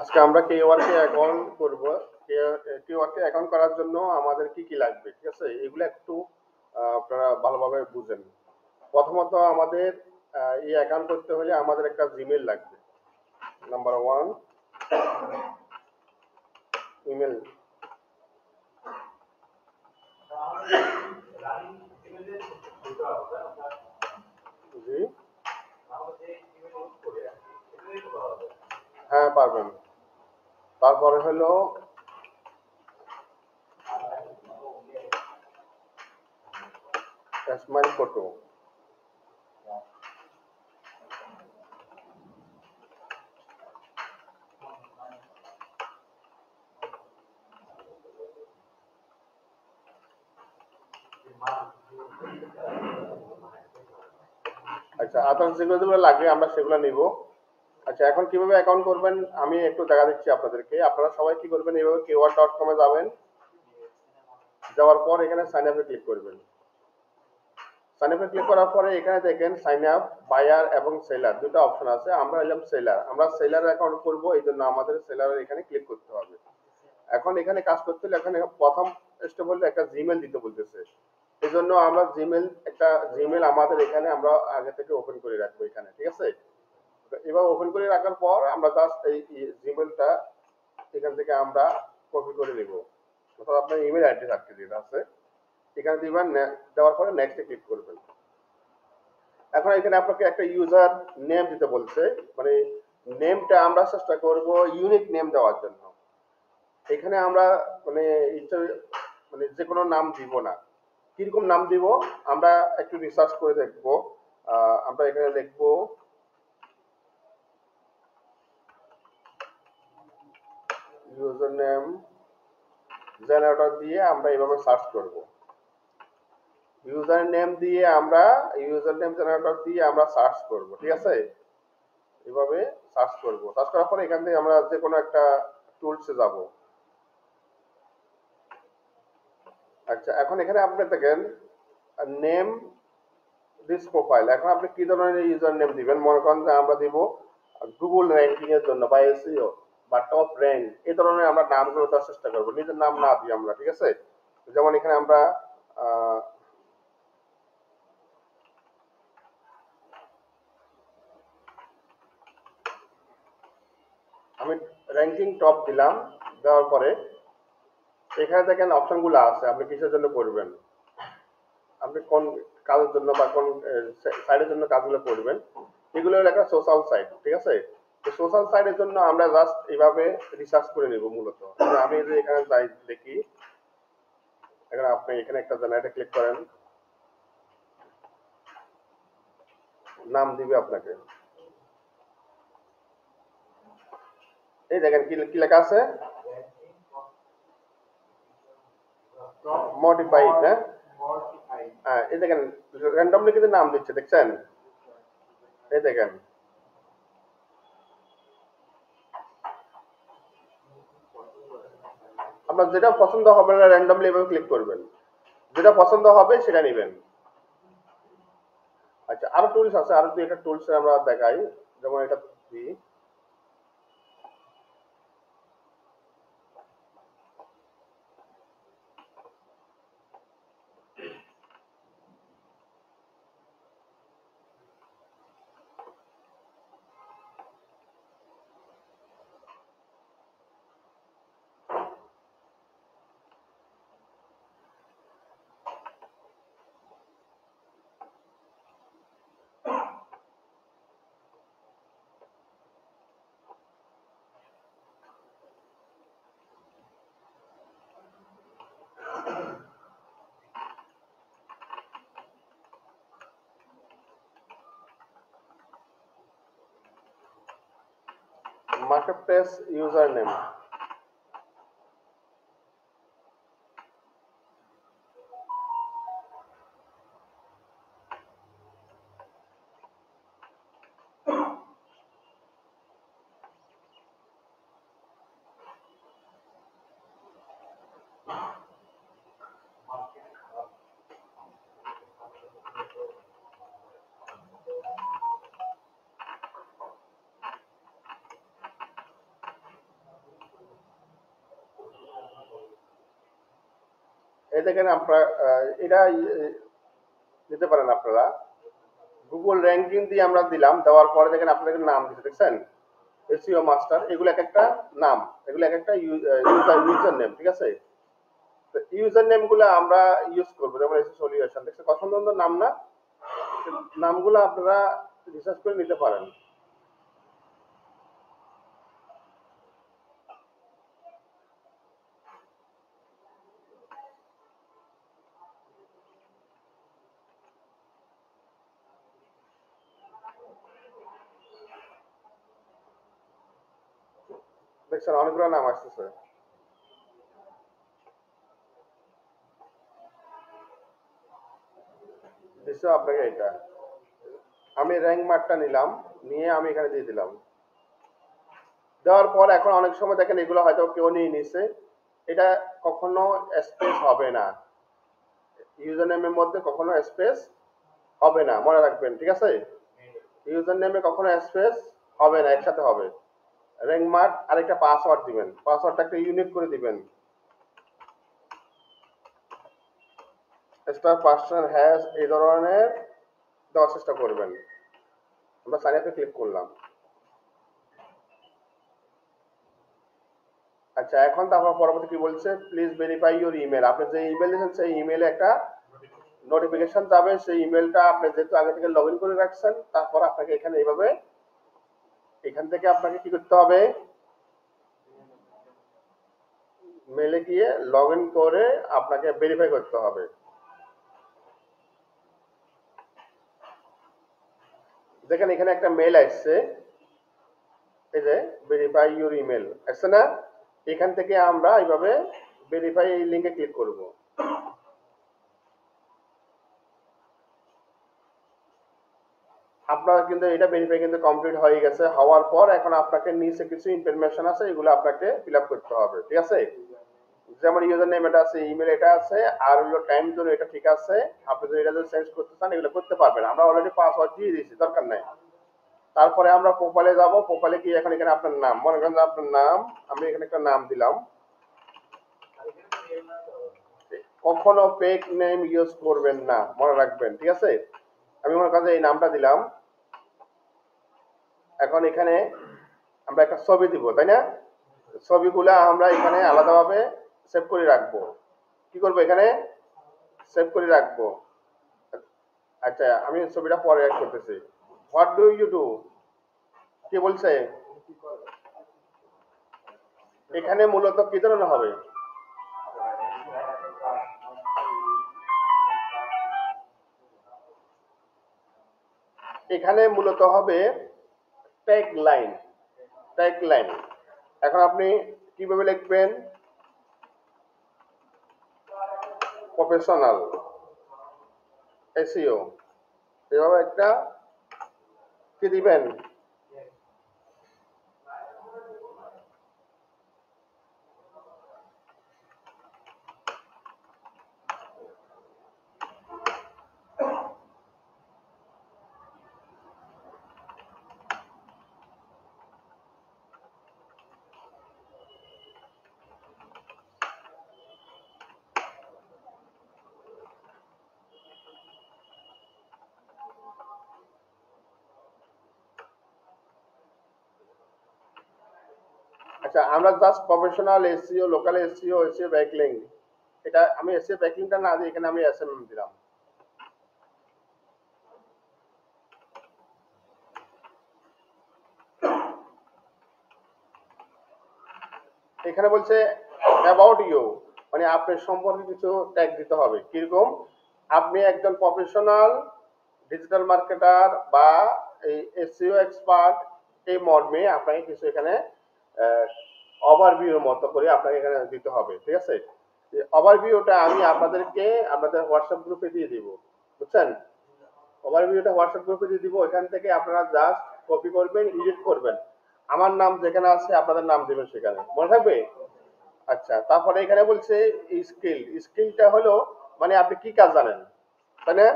আজকে আমরা কেওয়ার্কে অ্যাকাউন্ট করব। কেওয়ার্কে অ্যাকাউন্ট করার জন্য আমাদের কি কি লাগবে, ঠিক আছে, এগুলো একটু আপনারা ভালোভাবে বুঝেন। প্রথমত আমাদের এই অ্যাকাউন্ট করতে হলে আমাদের একটা জিমেল লাগবে। Number one, email. জি, হ্যাঁ পারবেন। তারপরে হলো স্মাইল ফটো। আচ্ছা, আদার্স যেগুলো যেগুলো লাগবে আমরা সেগুলো নিব। আচ্ছা, এখন কিভাবে অ্যাকাউন্ট করবেন আমি একটু দেখা দিচ্ছি আপনাদেরকে। আপনারা সবাই কি করবেন, এইভাবে keyword.com এ যাবেন। যাওয়ার পর এখানে সাইন আপে ক্লিক করবেন। সাইন আপে ক্লিক করার পরে এখানে দেখেন সাইন আপ বায়ার এবং সেলার দুটো অপশন আছে। আমরা হলাম সেলার, আমরা সেলার অ্যাকাউন্ট করব, এই জন্য আমাদের সেলারের এখানে ক্লিক করতে হবে। এখন এখানে কাজ করতে হলে এখানে প্রথম স্টেপ হলো একটা জিমেল দিতে বলতেছে। এই জন্য আমরা একটা জিমেল আমাদের এখানে আমরা আগে থেকে ওপেন করে রাখবো এখানে, ঠিক আছে। এবার ওপেন করে রাখার পর আমরা জাস্ট এই জিমেলটা এখান থেকে আমরা কপি করে নিব। অর্থাৎ আপনার ইমেল অ্যাড্রেস আটকে দিতে আছে, এখানে দিবেন। দেওয়ার পরে নেক্সটে ক্লিক করবেন। এখন এখানে আপনাকে একটা ইউজার নেম দিতে বলছে, মানে নেমটা আমরা চেষ্টা করব ইউনিক নেম দেওয়ার জন্য। এখানে আমরা মানে ইচ্ছা মানে যে কোনো নাম দিব না। কিরকম নাম দিব আমরা একটু রিসার্চ করে দেখবো। আমরা এখানে লিখবো ইউজার নেম জেনারেটর দিয়ে আমরা এইভাবে সার্চ করব। ইউজার নেম জেনারেটর দিয়ে আমরা সার্চ করব, ঠিক আছে। এভাবে সার্চ করব। সার্চ করার পরে এখান থেকে আমরা যে কোনো একটা টুলসে যাব। আচ্ছা, এখন এখানে আপনি দেখেন নেম দিস প্রোফাইল। এখন আপনি কি ধরনের ইউজার নেম দিবেন, মনে করেন যে আমরা দিব গুগল র্যাঙ্কিং এর জন্য বা এসইও বা টপ র্যাঙ্ক, এই ধরনের আমরা নামগুলো দেওয়ার চেষ্টা করবো, নিজের নাম না দিই আমরা, ঠিক আছে। যেমন এখানে আমরা আমি র্যাঙ্কিং টপ দিলাম। দেওয়ার পরে এখানে দেখেন অপশনগুলো আছে আপনি কিসের জন্য করবেন, আপনি কোন কাজের জন্য বা কোন সাইটের জন্য কাজগুলো করবেন। এগুলো হলো একটা সোশ্যাল সাইট, ঠিক আছে। তো সোশ্যাল সাইটের জন্য আমরা জাস্ট এইভাবে রিসার্চ করে নিব মূলত। আমি যে এখানে যাই দেখি, এখন আপনি এখানে একটা জেনারেটর ক্লিক করেন, নাম দিবে আপনাকে। এই দেখেন কি কি লেখা আছে, মডিফাইড। হ্যাঁ, এই দেখেন র্যান্ডমলি কিন্তু নাম দিচ্ছে, দেখছেন। এই দেখেন আপনার যেটা পছন্দ হবে না র্যান্ডমলি এভাবে ক্লিক করবেন, যেটা পছন্দ হবে সেটা নেবেন। আচ্ছা, আরো টুলস আছে, আরো দুই একটা টুলস আমরা দেখাই। যেমন এটা দিই, মার্কেট প্লেস ইউজার নেম। এই দেখেন আপনারা এটা দিতে পারেন আপনারা। গুগল র্যাঙ্কিং দিয়ে আমরা দিলাম, দেওয়ার পরে দেখেন আপনাদের নাম দিতে দেখছেন এসইও মাস্টার, এগুলো এক একটা নাম, এগুলো এক একটা ইউজার নেম, ঠিক আছে। তো ইউজার নেম গুলো আমরা ইউজ করবো, যেমন এসি সলিউশন দেখছেন কত সুন্দর নাম না, নামগুলো আপনারা রিসার্চ করে নিতে পারেন। দেখছেন অনেকগুলো নাম আসতেছে। দিচ্ছি আপনাকে এটা, আমি র্যাঙ্ক মার্কটা নিলাম, নিয়ে আমি এখানে দিয়ে দিলাম। দেওয়ার পর এখন অনেক সময় দেখেন এগুলো হয়তো কেউ নিয়ে নিছে, এটা কখনো স্পেস হবে না, ইউজার নেমের মধ্যে কখনো স্পেস হবে না, মনে রাখবেন, ঠিক আছে। ইউজার নেমে কখনো স্পেস হবে না, একসাথে হবে। র্যাঙ্ক মার্ক আর একটা পাসওয়ার্ড দিবেন, পাসওয়ার্ডটা একটা ইউনিক করে দিবেন, স্টার পার্সন হ্যাশ এই ধরনের দেওয়ার চেষ্টা করবেন। আমরা সাইন আপে ক্লিক করলাম। আচ্ছা এখন তারপর পরবর্তী কি বলছে, প্লিজ ভেরিফাই ইউর ইমেল। আপনি যে ইমেল দিয়েছেন সেই ইমেলে একটা নোটিফিকেশন যাবে, সেই ইমেলটা আপনি যেহেতু আগে থেকে লগ ইন করে রাখছেন, তারপর আপনাকে এখানে এইভাবে এখান থেকে আপনাকে কি করতে হবে, মেলে গিয়ে লগ ইন করে আপনাকে ভেরিফাই করতে হবে। দেখেন এখানে একটা মেল আসছে, এই যে ভেরিফাই ইউর ইমেল আসছে না, এখান থেকে আমরা এইভাবে ভেরিফাই এই লিঙ্কে ক্লিক করব। আপনার কিন্তু এটা ভেরিফাই কিন্তু কমপ্লিট হয়ে গেছে, হওয়ার পর এখন আপনাকে নিচে কিছু ইনফরমেশন আছে, এগুলো আপনাকে ফিল আপ করতে হবে, ঠিক আছে। যেমন ইউজার নেম এটা আছে, ইমেল এটা আছে, আর হলো টাইম জোন এটা ঠিক আছে। আপনি যদি এটা যদি চেঞ্জ করতে চান এগুলো করতে পারবেন, আমরা অলরেডি পাসওয়ার্ড দিয়ে দিয়েছি, দরকার নাই। তারপরে আমরা প্রোফাইলে যাব, প্রোফাইলে গিয়ে এখন এখানে আপনার নাম, মনে করেন আপনার নাম, আমি এখানে একটা নাম দিলাম। কখনো ফেক নেম ইউজ করবেন না, মনে রাখবেন, ঠিক আছে। আমি মনে করেন এই নামটা দিলাম। এখন এখানে আমরা একটা ছবি দিব, তাই না, ছবিগুলো আমরা এখানে আলাদাভাবে সেভ করে রাখবো। কি করবো, এখানে সেভ করে রাখবো। আচ্ছা আমি ছবিটা পরে অ্যাড করতেছি। হোয়াট ডু ইউ ডু, কি বলছে এখানে মূলত কি ধরনের হবে, এখানে মূলত হবে ট্যাগ লাইন, ট্যাগ লাইন। এখন আপনি কিভাবে লিখবেন, প্রফেশনাল এসইও, এভাবে একটা কি দিবেন। আচ্ছা আমরা just professional SEO, local SEO, SEO backlink, এটা আমি এসইও ব্যাকলিংটা না দিয়ে এখানে আমি এসএমএম দিলাম। এখানে বলছে অ্যাবাউট ইউ, মানে আপনার সম্পর্কে কিছু ট্যাগ দিতে হবে। কিরকম, আপনি একজন প্রফেশনাল ডিজিটাল মার্কেটার বা এই এসইও এক্সপার্ট, এই মর্মে আপনাকে কিছু এখানে ওভারভিউর মতো করে আপনাকে এখানে দিতে হবে, ঠিক আছে। ওভারভিউটা আমি আপনাদেরকে আপনাদের হোয়াটসঅ্যাপ গ্রুপে দিয়ে দিব, বুঝছেন। ওভারভিউটা হোয়াটসঅ্যাপ গ্রুপে দিয়ে দিব, এখান থেকে আপনারা জাস্ট কপি করবেন, এডিট করবেন, আমার নাম যেখানে আছে আপনাদের নাম দিবেন সেখানে, মনে থাকবে। আচ্ছা তারপরে এখানে বলছে স্কিল, স্কিলটা হলো মানে আপনি কি কাজ জানেন, তাই না।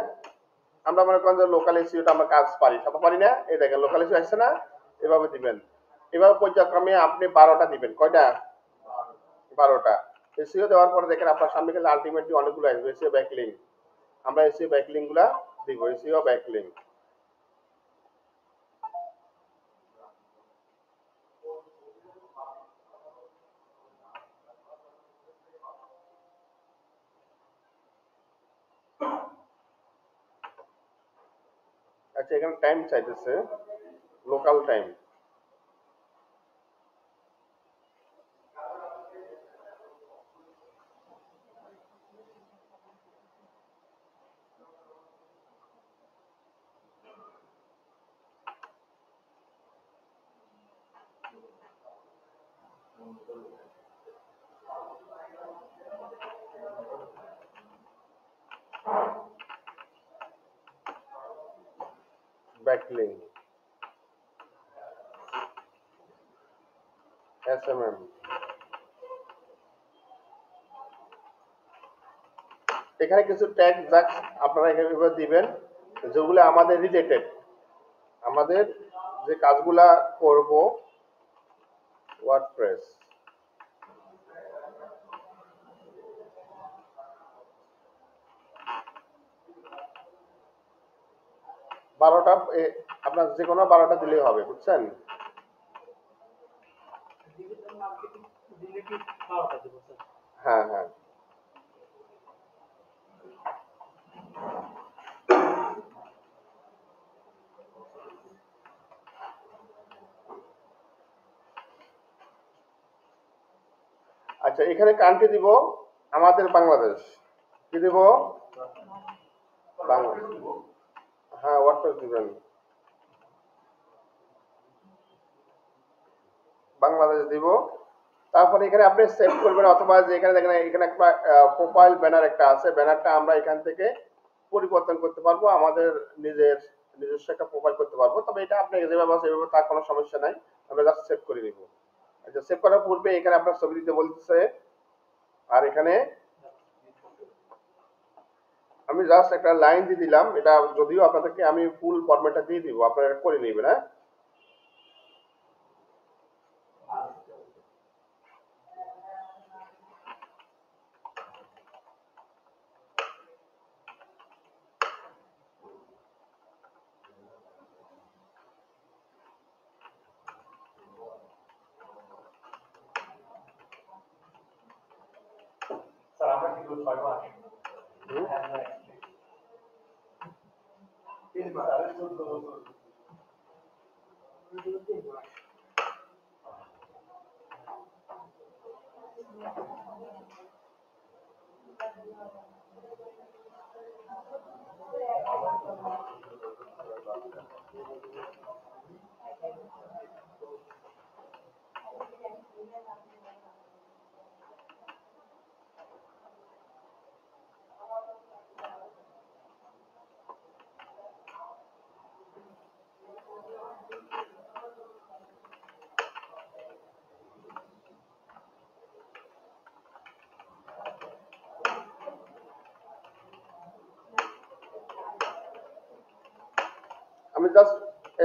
আমরা মনে করেন যে লোকাল এসইওটা আমরা কাজ পারি, সব পারি না, এই দেখেন লোকাল এসইও আসছে না, এভাবে দিবেন। এভাবে পর্যায়ক্রমে আপনি 12টা দিবেন, কয়টা, 12টা। এসইও দেওয়ার পরে দেখেন আপনার সামনে কিন্তু আলটিমেটলি অনেকগুলো আসবে এসইও ব্যাকলিংক। আমরা এসইও ব্যাকলিংক গুলা দিব, এসইও ব্যাকলিংক। আচ্ছা এখানে টাইম চাইতেছে, লোকাল টাইম। Backlink SMM. এখানে কিছু ট্যাগ জাস্ট আপনারা এখানে দিবেন যেগুলো আমাদের রিলেটেড, আমাদের যে কাজগুলা করব ওয়ার্ডপ্রেস। বারোটা আপনার যে কোনো 12টা দিলেই হবে, বুঝছেন? হ্যাঁ হ্যাঁ। আচ্ছা এখানে কান্ট্রি দিব আমাদের বাংলাদেশ, কি দিব? বাংলাদেশ। হ্যাঁ ওয়ার্ডপ্রেস দিবেন, বাংলাদেশ দিব। তারপরে এখানে আপনি সেভ করবেন, অথবা যে এখানে দেখেন এখানে একটা প্রোফাইল ব্যানার একটা আছে, ব্যানারটা আমরা এখান থেকে পরিবর্তন করতে পারবো, আমাদের নিজস্ব একটা প্রোফাইল করতে পারবো। তবে এটা আপনি যেভাবে আছে সেভাবে, তার কোনো সমস্যা নাই, আমরা জাস্ট সেভ করে দিব। আচ্ছা সেভ করার পূর্বে এখানে আপনার ছবি দিতে বলতেছে, আর এখানে আমি জাস্ট একটা লাইন দিয়ে দিলাম। এটা যদিও আপনাদেরকে আমি ফুল ফরম্যাটটা দিয়ে দিব, আপনারা করে নেবেন। হ্যাঁ আমি জাস্ট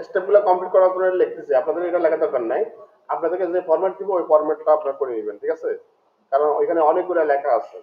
স্টেপগুলো কমপ্লিট করার জন্য লিখতেছি, আপনাদের এটা লেখা দরকার নাই। আপনাদেরকে যে ফরম্যাট দিব ওই ফরম্যাটটা আপনারা করে নেবেন, ঠিক আছে? কারণ ওইখানে অনেকগুলো লেখা আছে।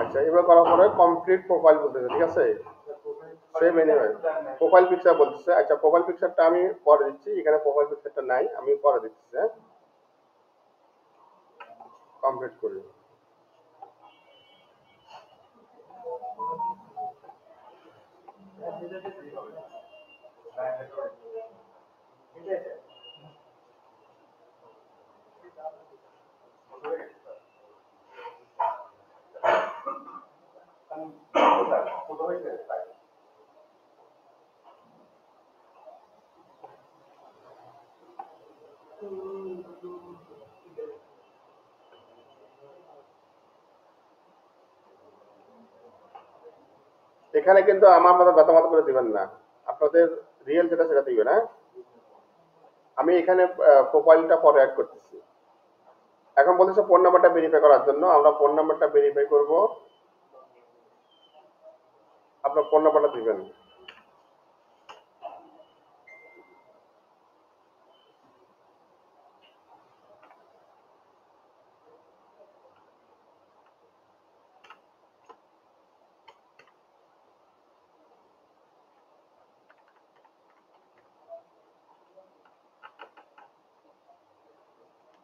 আচ্ছা, এবার করার পরে কমপ্লিট প্রোফাইল বলতেছে, ঠিক আছে, সেভ এনিওয়ে প্রোফাইল পিকচার বলতেছে। আচ্ছা, প্রোফাইল পিকচারটা আমি পরে দিচ্ছি, এখানে প্রোফাইল পিকচারটা নাই, আমি পরে দিচ্ছি। হ্যাঁ, কমপ্লিট করি। এখানে কিন্তু আমার মতো গতামত করে দিবেন না, আপনাদের রিয়েল যেটা সেটা দিবেন। হ্যাঁ, আমি এখানে প্রোফাইলটা পরে অ্যাড করতেছি। এখন বলতেছে ফোন নাম্বারটা ভেরিফাই করার জন্য, আমরা ফোন নাম্বারটা ভেরিফাই করব। আপনার ফোন নাম্বারটা দিবেন।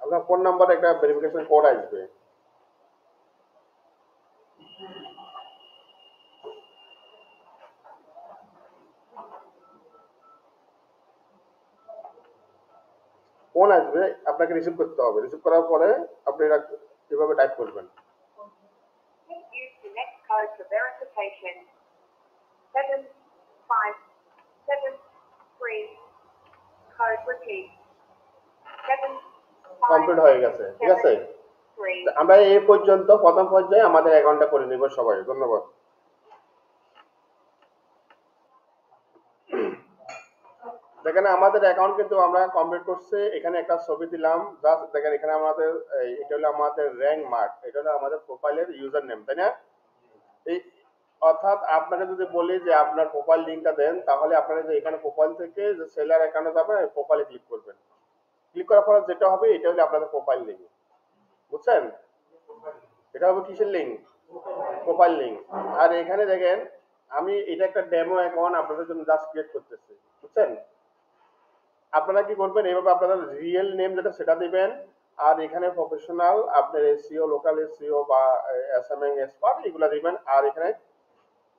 আপনার ফোন নাম্বারে একটা ভেরিফিকেশন কোড আসবে। ফোন আসবে, আপনাকে রিসিভ করতে হবে। রিসিভ করার পরে আপনি এটা এভাবে টাইপ করবেন। Use the next code for verification. 7573. Code repeat. 7. Complete হয়ে গেছে, ঠিক আছে। আমরা এই পর্যন্ত প্রথম পর্যায়ে আমাদের অ্যাকাউন্টটা করে নিব সবাই। ধন্যবাদ। দেখেন আমাদের অ্যাকাউন্ট কিন্তু আমরা কমপ্লিট করছি। এখানে একটা ছবি দিলাম, জাস্ট দেখেন এখানে আমাদের এটা হলো আমাদের র্যাঙ্ক মার্ক, এটা হলো আমাদের প্রোফাইলের ইউজার নেম, তাই না? এই অর্থাৎ আপনাকে যদি বলি যে আপনার প্রোফাইল লিঙ্কটা দেন, তাহলে আপনারা যে এখানে প্রোফাইল থেকে যে সেলার অ্যাকাউন্টে যাবেন, প্রোফাইলে ক্লিক করবেন। ক্লিক করার পরে যেটা হবে এটা হলো আপনাদের প্রোফাইল লিঙ্ক, বুঝছেন? এটা হবে কিসের লিঙ্ক? Profile link. আর এখানে দেখেন আমি এটা একটা ডেমো অ্যাকাউন্ট আপনাদের জন্য জাস্ট ক্রিয়েট করতেছি, বুঝছেন? আপনারা কি করবেন, এইভাবে আপনাদের রিয়েল নেম যেটা সেটা দিবেন। আর এখানে প্রফেশনাল আপনার এসইও, লোকাল এসইও বা এসএমএং এক্সপার্ট এগুলা দিবেন। আর এখানে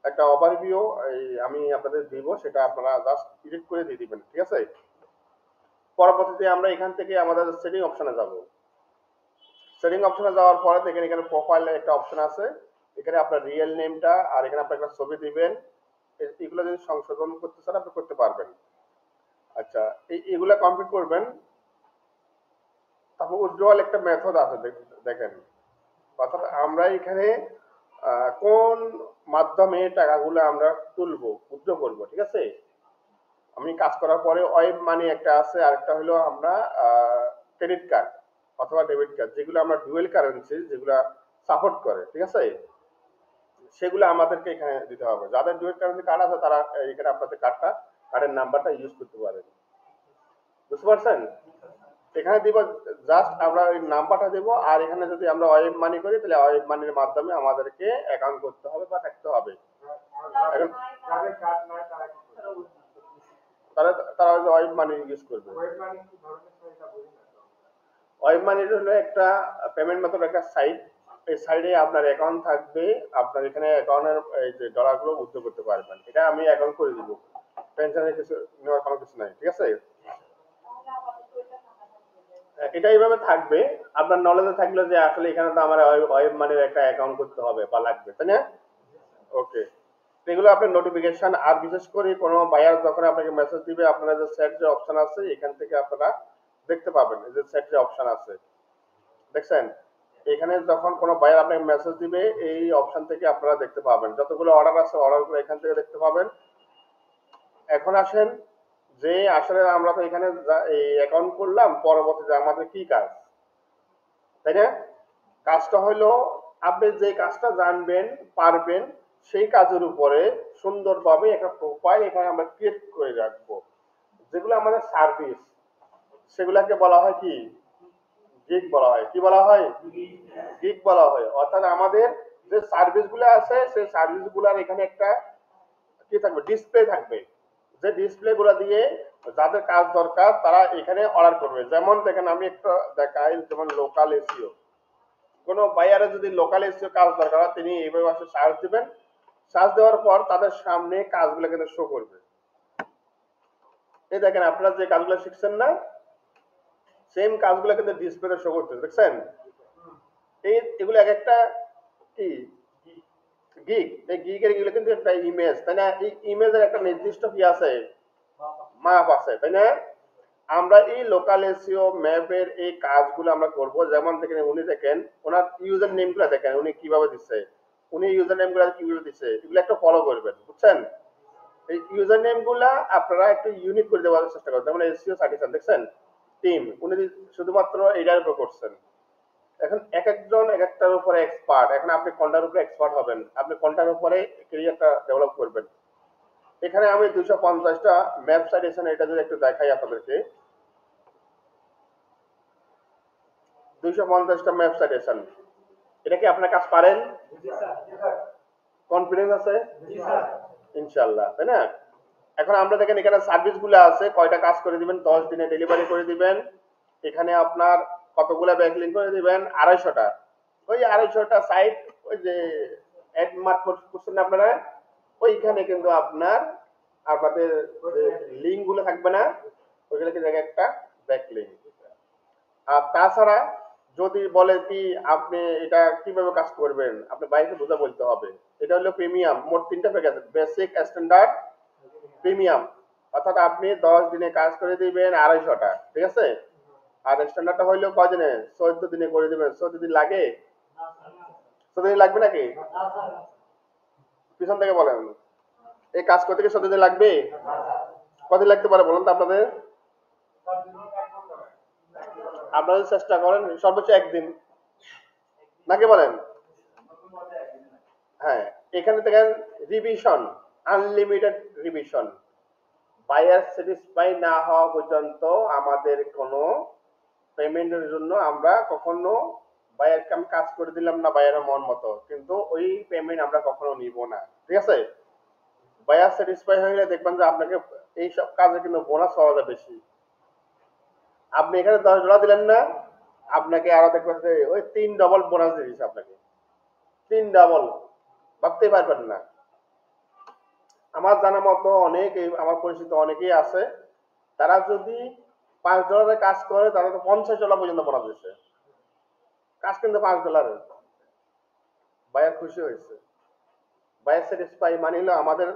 একটা ওভারভিউ আমি আপনাদের দিব, সেটা আপনারা জাস্ট এডিট করে দিয়ে দিবেন, ঠিক আছে। পরবর্তীতে আমরা এখান থেকে আমাদের সেটিং অপশনে যাব। সেটিং অপশনে যাওয়ার পরে দেখেন এখানে প্রোফাইলে একটা অপশন আছে, এখানে আপনার রিয়েল নেমটা আর এখানে আপনার একটা ছবি দিবেন। এগুলো যদি সংশোধন করতে চান আপনি করতে পারবেন। আচ্ছা, এগুলা কমপ্লিট করবেন। তারপর উইথড্রয়াল একটা মেথড আছে, দেখেন। অর্থাৎ আমরা এখানে কোন মাধ্যমে টাকাগুলো আমরা তুলবো, উইথড্র করবো, ঠিক আছে। আমি কাজ করার পরে ওয়েব মানি একটা আছে, আরেকটা হলো আমরা ক্রেডিট কার্ড অথবা ডেবিট কার্ড, যেগুলো আমরা ডুয়েল কারেন্সি যেগুলো সাপোর্ট করে, ঠিক আছে, সেগুলো আমাদেরকে এখানে দিতে হবে। যাদের ডুয়েল কারেন্সি কার্ড আছে তারা এখানে আপনাদের কার্ডের নাম্বারটা ইউজ করতে পারেন, বুঝতে পারছেন? এখানে দিব জাস্ট আমরা ওই নাম্বারটা দেব। আর এখানে যদি আমরা ওয়েব মানি করি তাহলে ওয়েব মানির মাধ্যমে আমাদেরকে অ্যাকাউন্ট করতে হবে বা থাকতে হবে। এখন তারা তারা ওয়েব মানি ইউজ করবে। ওয়েব মানি হলো একটা পেমেন্ট মেথড, একটা সাইট। এই সাইডে আপনার অ্যাকাউন্ট থাকবে, আপনার এখানে অ্যাকাউন্টের এই যে ডলারগুলো উইথড্র করতে পারবেন। এটা আমি অ্যাকাউন্ট করে দিব, টেনশনের কিছু নেওয়ার কোনো কিছু নাই, ঠিক আছে। এটা এইভাবে থাকবে, আপনার নলেজে থাকলো যে আসলে এখানে তো আমার ওয়েব মানির একটা অ্যাকাউন্ট করতে হবে বা লাগবে, তাই না? ওকে, এগুলো আপনার নোটিফিকেশন। আর বিশেষ করে কোনো বায়ার যখন আপনাকে মেসেজ দিবে, আপনারা যে সেট যে অপশন আছে এখান থেকে আপনারা দেখতে পাবেন, এই যে সেট যে অপশন আছে দেখছেন, এখানে যখন কোনো বায়ার আপনাকে মেসেজ দিবে এই অপশন থেকে আপনারা দেখতে পাবেন যতগুলো অর্ডার আছে, অর্ডারগুলো এখান থেকে দেখতে পাবেন। এখন আসেন যে আসলে আমরা তো এখানে এই অ্যাকাউন্ট করলাম, পরবর্তীতে আমাদের কি কাজ, তাই না? কাজটা হলো আপনি যে কাজটা জানবেন পারবেন সেই কাজের উপরে সুন্দরভাবে একটা প্রোফাইল এখানে আমরা ক্রিয়েট করে রাখবো। যেগুলো আমাদের সার্ভিস সেগুলাকে বলা হয় কি, গিগ বলা হয়। কি বলা হয়? গিগ বলা হয়। অর্থাৎ আমাদের যে সার্ভিসগুলো আছে সেই সার্ভিসগুলোর এখানে একটা কি থাকবে, ডিসপ্লে থাকবে। যে ডিসপ্লে গুলো দিয়ে যাদের কাজ দরকার তারা এখানে অর্ডার করবে। যেমন দেখেন আমি একটা দেখাই, যেমন লোকাল এসিও, কোনো বায়ারে যদি লোকাল এসিও কাজ দরকার হয় তিনি এইভাবে আসলে সার্চ দিবেন। সার্চ দেওয়ার পর তাদের সামনে কাজগুলো কিন্তু শো করবে। এই দেখেন আপনারা যে কাজগুলো শিখছেন না, সেম কাজগুলো কিন্তু ডিসপ্লেতে শো করতেছে, দেখছেন? এগুলো এক একটা কি গিগ, এই গিগের এগুলো কিন্তু একটা ইমেজ, তাই না? এই ইমেজের একটা নির্দিষ্ট কি আছে, মাপ আছে, তাই না? আমরা এই লোকাল এসইও ম্যাপের এই কাজগুলো আমরা করব। যেমন দেখেন উনি দেখেন ওনার ইউজার নেমগুলো দেখেন উনি কিভাবে দিচ্ছে, উনি ইউজার নেমগুলো কিভাবে দিচ্ছে, এগুলো একটা ফলো করবেন, বুঝছেন? এই ইউজার নেমগুলা আপনারা একটু ইউনিক করে দেওয়ার চেষ্টা করবেন। যেমন এসইও সার্টিফিকেশন দেখছেন, টিম উনি শুধুমাত্র এটার উপর করছেন। এখন এক একজন এক একটার উপরে এক্সপার্ট। এখন আপনি কোনটার উপরে এক্সপার্ট হবেন, আপনি কোনটার উপরে ক্যারিয়ারটা ডেভেলপ করবেন। এখানে আমি 250টা ম্যাপ সাইটেশন, এটা যদি একটু দেখাই আপনাদেরকে, 250টা ম্যাপ সাইটেশন, এটা কি আপনার কাজ পারেন? কনফিডেন্স আছে ইনশাআল্লাহ, তাই না? এখন আমরা দেখেন এখানে সার্ভিস গুলো আছে, কয়টা কাজ করে দিবেন, 10 দিনে ডেলিভারি করে দিবেন। এখানে আপনার কতগুলা ব্যাকলিংক করে দিবেন, 250টা। ওই 250টা সাইট, ওই যে অ্যাড মার্ক করছেন আপনারা, ওইখানে কিন্তু আপনাদের লিঙ্ক গুলো থাকবে না, ওইগুলো কি জায়গায় একটা ব্যাকলিংক। আর তাছাড়া যদি বলে কি আপনি এটা কিভাবে কাজ করবেন, আপনি বাইরে বুঝা বলতে হবে। এটা হলো প্রিমিয়াম, মোট 3টা প্যাকেজ, বেসিক, স্ট্যান্ডার্ড, প্রিমিয়াম। অর্থাৎ আপনি 10 দিনে কাজ করে দিবেন 250টা, ঠিক আছে? আর স্ট্যান্ডার্ডটা হইলো কয়দিনে, 14 দিনে করে দিবেন। 14 দিন লাগে? 14 দিন লাগবে নাকি? পিছন থেকে বলেন, এই কাজ করতে কি 14 দিন লাগবে? কদিন লাগতে পারে বলুন তো আপনাদের? আপনারা চেষ্টা করেন সর্বোচ্চ একদিন, নাকি বলেন? হ্যাঁ, এখানে দেখেন revision, unlimited revision. Buyer satisfy না হওয়া পর্যন্ত আমাদের কোনো পেমেন্টের জন্য আমরা কখনো বায়ারকে আমি কাজ করে দিলাম না বায়ারের মন মতো, কিন্তু ওই পেমেন্ট আমরা কখনো নিব না, ঠিক আছে? বায়ার স্যাটিসফাই হলে দেখবেন যে আপনাকে এইসব কাজে কিন্তু বোনাস পাওয়া যায় বেশি। আপনি এখানে $10 দিলেন না, আপনাকে আরো দেখবেন যে ওই 3 ডবল বোনাস দিয়ে দিচ্ছে আপনাকে, 3 ডবল, ভাবতেই পারবেন না। আমার জানা মতো অনেক, আমার পরিচিত অনেকেই আছে, তারা যদি $5 কাজ করে তারা তো $50 পর্যন্ত বোনাস দিচ্ছে। কাজ কিন্তু $5, বায়ার খুশি হয়েছে। বায়ার স্যাটিসফাই মানে হলো আমাদের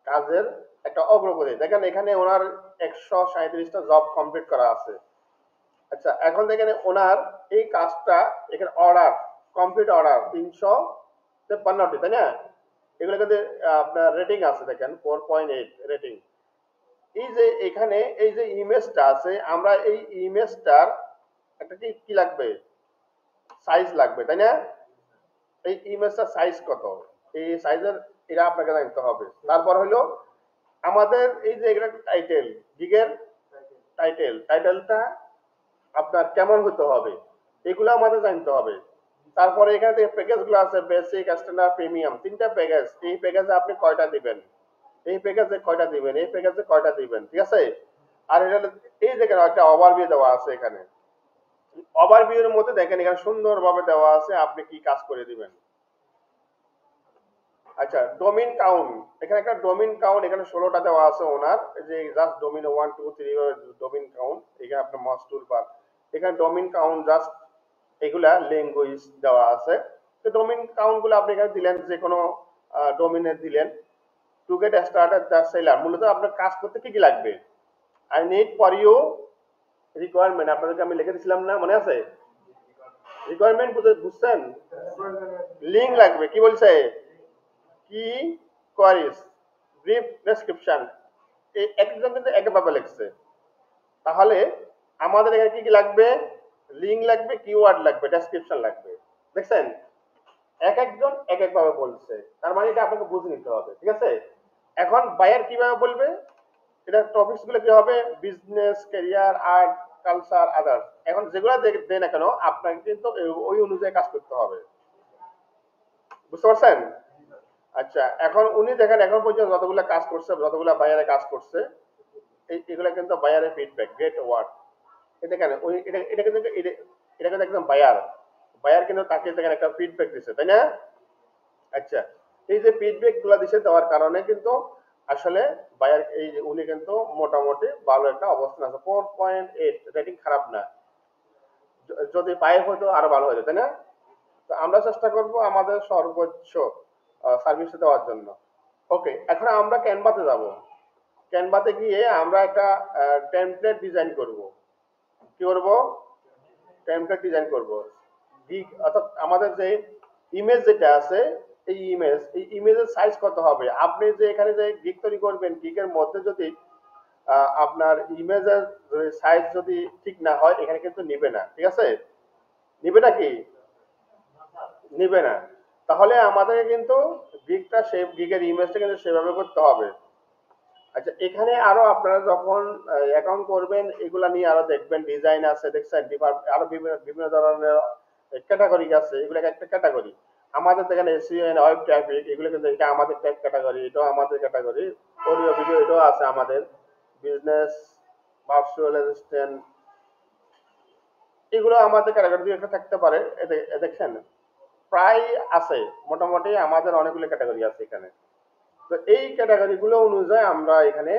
কাজের একটা অগ্রগতি। দেখেন এখানে ওনার 137টা জব কমপ্লিট করা আছে। আচ্ছা, এখন দেখেন ওনার এই কাজটা, এখানে অর্ডার, কমপ্লিট অর্ডার 353টি, তাই না? এগুলো কিন্তু আপনার রেটিং আছে, দেখেন 4.8 রেটিং। এই যে এখানে এই যে ইমেজটা আছে, আমরা এই ইমেজটার একটা কি লাগবে, সাইজ লাগবে, তাই না? এই ইমেজটার সাইজ কত, এই সাইজের এটা আপনাকে জানতে হবে। তারপর হলো আমাদের এই যে এটা টাইটেল, গিগের টাইটেলটা আপনার কেমন হতে হবে, এগুলো আমাদের জানতে হবে। তারপরে এখানে যে প্যাকেজগুলো আছে, বেসিক, স্ট্যান্ডার্ড, প্রিমিয়াম, 3টা প্যাকেজ। এই প্যাকেজে আপনি কয়টা দিবেন, এই প্যাকেজে কয়টা দিবেন, এই প্যাকেজে কয়টা দিবেন, ঠিক আছে? আর এটা এই দেখেন একটা ওভারভিউ দেওয়া আছে এখানে। ওভারভিউর মধ্যে দেখেন এখানে সুন্দরভাবে দেওয়া আছে আপনি কি কাজ করে দিবেন। আচ্ছা, ডোমিন কাউন্ট, এখানে একটা ডোমিন কাউন্ট এখানে 16টা দেওয়া আছে ওনার, যে জাস্ট ডোমিন 1 2 3 ডোমিন কাউন্ট। এখানে আপনার মাস টুলবার, এখানে ডোমিন কাউন্ট জাস্ট এগুলা ল্যাঙ্গুয়েজ দেওয়া আছে। তো ডোমিন কাউন্ট গুলো আপনি এখানে দিলেন, যে কোনো ডোমিনে দিলেন। To get started the seller, মূলত আপনার কাজ করতে কি কি লাগবে, I need for you requirement, আপনাদেরকে আমি লিখে দিছিলাম না, মনে আছে? রিকোয়ারমেন্ট বুঝছেন? লিঙ্ক লাগবে, কি বলছে, কি কোয়ারিজ, ব্রিফ ডেসক্রিপশন। এই একজন কিন্তু একভাবে লিখছে। তাহলে আমাদের এখানে কি কি লাগবে, লিঙ্ক লাগবে, কিওয়ার্ড লাগবে, ডেসক্রিপশন লাগবে, দেখছেন? এক একজন এক একভাবে বলছে, তার মানে এটা আপনাকে বুঝে নিতে হবে, ঠিক আছে? এখন বায়ার কিভাবে বলবে, এটা টপিকস গুলো কি হবে, business, career, art, culture, others. এখন যেগুলো দেয় না কেন আপনাকে কিন্তু ওই অনুযায়ী কাজ করতে হবে, বুঝতে পারছেন? আচ্ছা, এখন উনি দেখেন এখন পর্যন্ত যতগুলা কাজ করছে, যতগুলা বায়ারে কাজ করছে, এগুলা কিন্তু বায়ারের ফিডব্যাক, গ্রেট ওয়ার্ড। এটা কেন ওই এটা কিন্তু এটা কিন্তু একদম বায়ার, বায়ার কিন্তু তাকে দেখেন একটা ফিডব্যাক দিচ্ছে, তাই না? আচ্ছা, এই যে ফিডব্যাক গুলা দিচ্ছে দেওয়ার কারণে কিন্তু আসলে বায়ার এই যে উনি কিন্তু মোটামুটি ভালো একটা অবস্থান আছে, 4.8 রেটিং খারাপ না। যদি 5 হতো আরো ভালো হতো, তাই না? তো আমরা চেষ্টা করব আমাদের সর্বোচ্চ সার্ভিস দেওয়ার জন্য। ওকে, এখন আমরা ক্যানভাতে যাব। ক্যানভাতে গিয়ে আমরা একটা টেমপ্লেট ডিজাইন করব। কি করব? টেমপ্লেট ডিজাইন করব। গিগ অর্থাৎ আমাদের যে ইমেজ যেটা আছে, এই ইমেজের সাইজ কত হবে? আপনি যে এখানে যে গিগ তৈরি করবেন, গিগের মধ্যে যদি আপনার ইমেজের সাইজ যদি ঠিক না হয়, এখানে কিন্তু নিবে না, ঠিক আছে? নিবে নাকি? নিবে না। তাহলে আমাদের কিন্তু গিগটা সেই গিগের ইমেজটা কিন্তু সেভাবে করতে হবে। আচ্ছা, এখানে আরো আপনারা যখন অ্যাকাউন্ট করবেন এগুলা নিয়ে আরো দেখবেন, ডিজাইন আছে দেখছেন, আরো বিভিন্ন বিভিন্ন ধরনের ক্যাটাগরি আছে, এগুলো একটা ক্যাটাগরি। আমাদের দেখেন এসইও এন্ড ওয়েব ট্রাফিক, এগুলো কিন্তু এটা আমাদের ক্যাটাগরি, এটাও আমাদের ক্যাটাগরি। অডিও ভিডিও এটাও আছে আমাদের। বিজনেস, ভার্চুয়াল অ্যাসিস্ট্যান্ট, এগুলো আমাদের ক্যাটাগরি একটা থাকতে পারে। দেখছেন প্রায় আছে, মোটামুটি আমাদের অনেকগুলো ক্যাটাগরি আছে এখানে। তো এই ক্যাটাগরি গুলো অনুযায়ী আমরা এখানে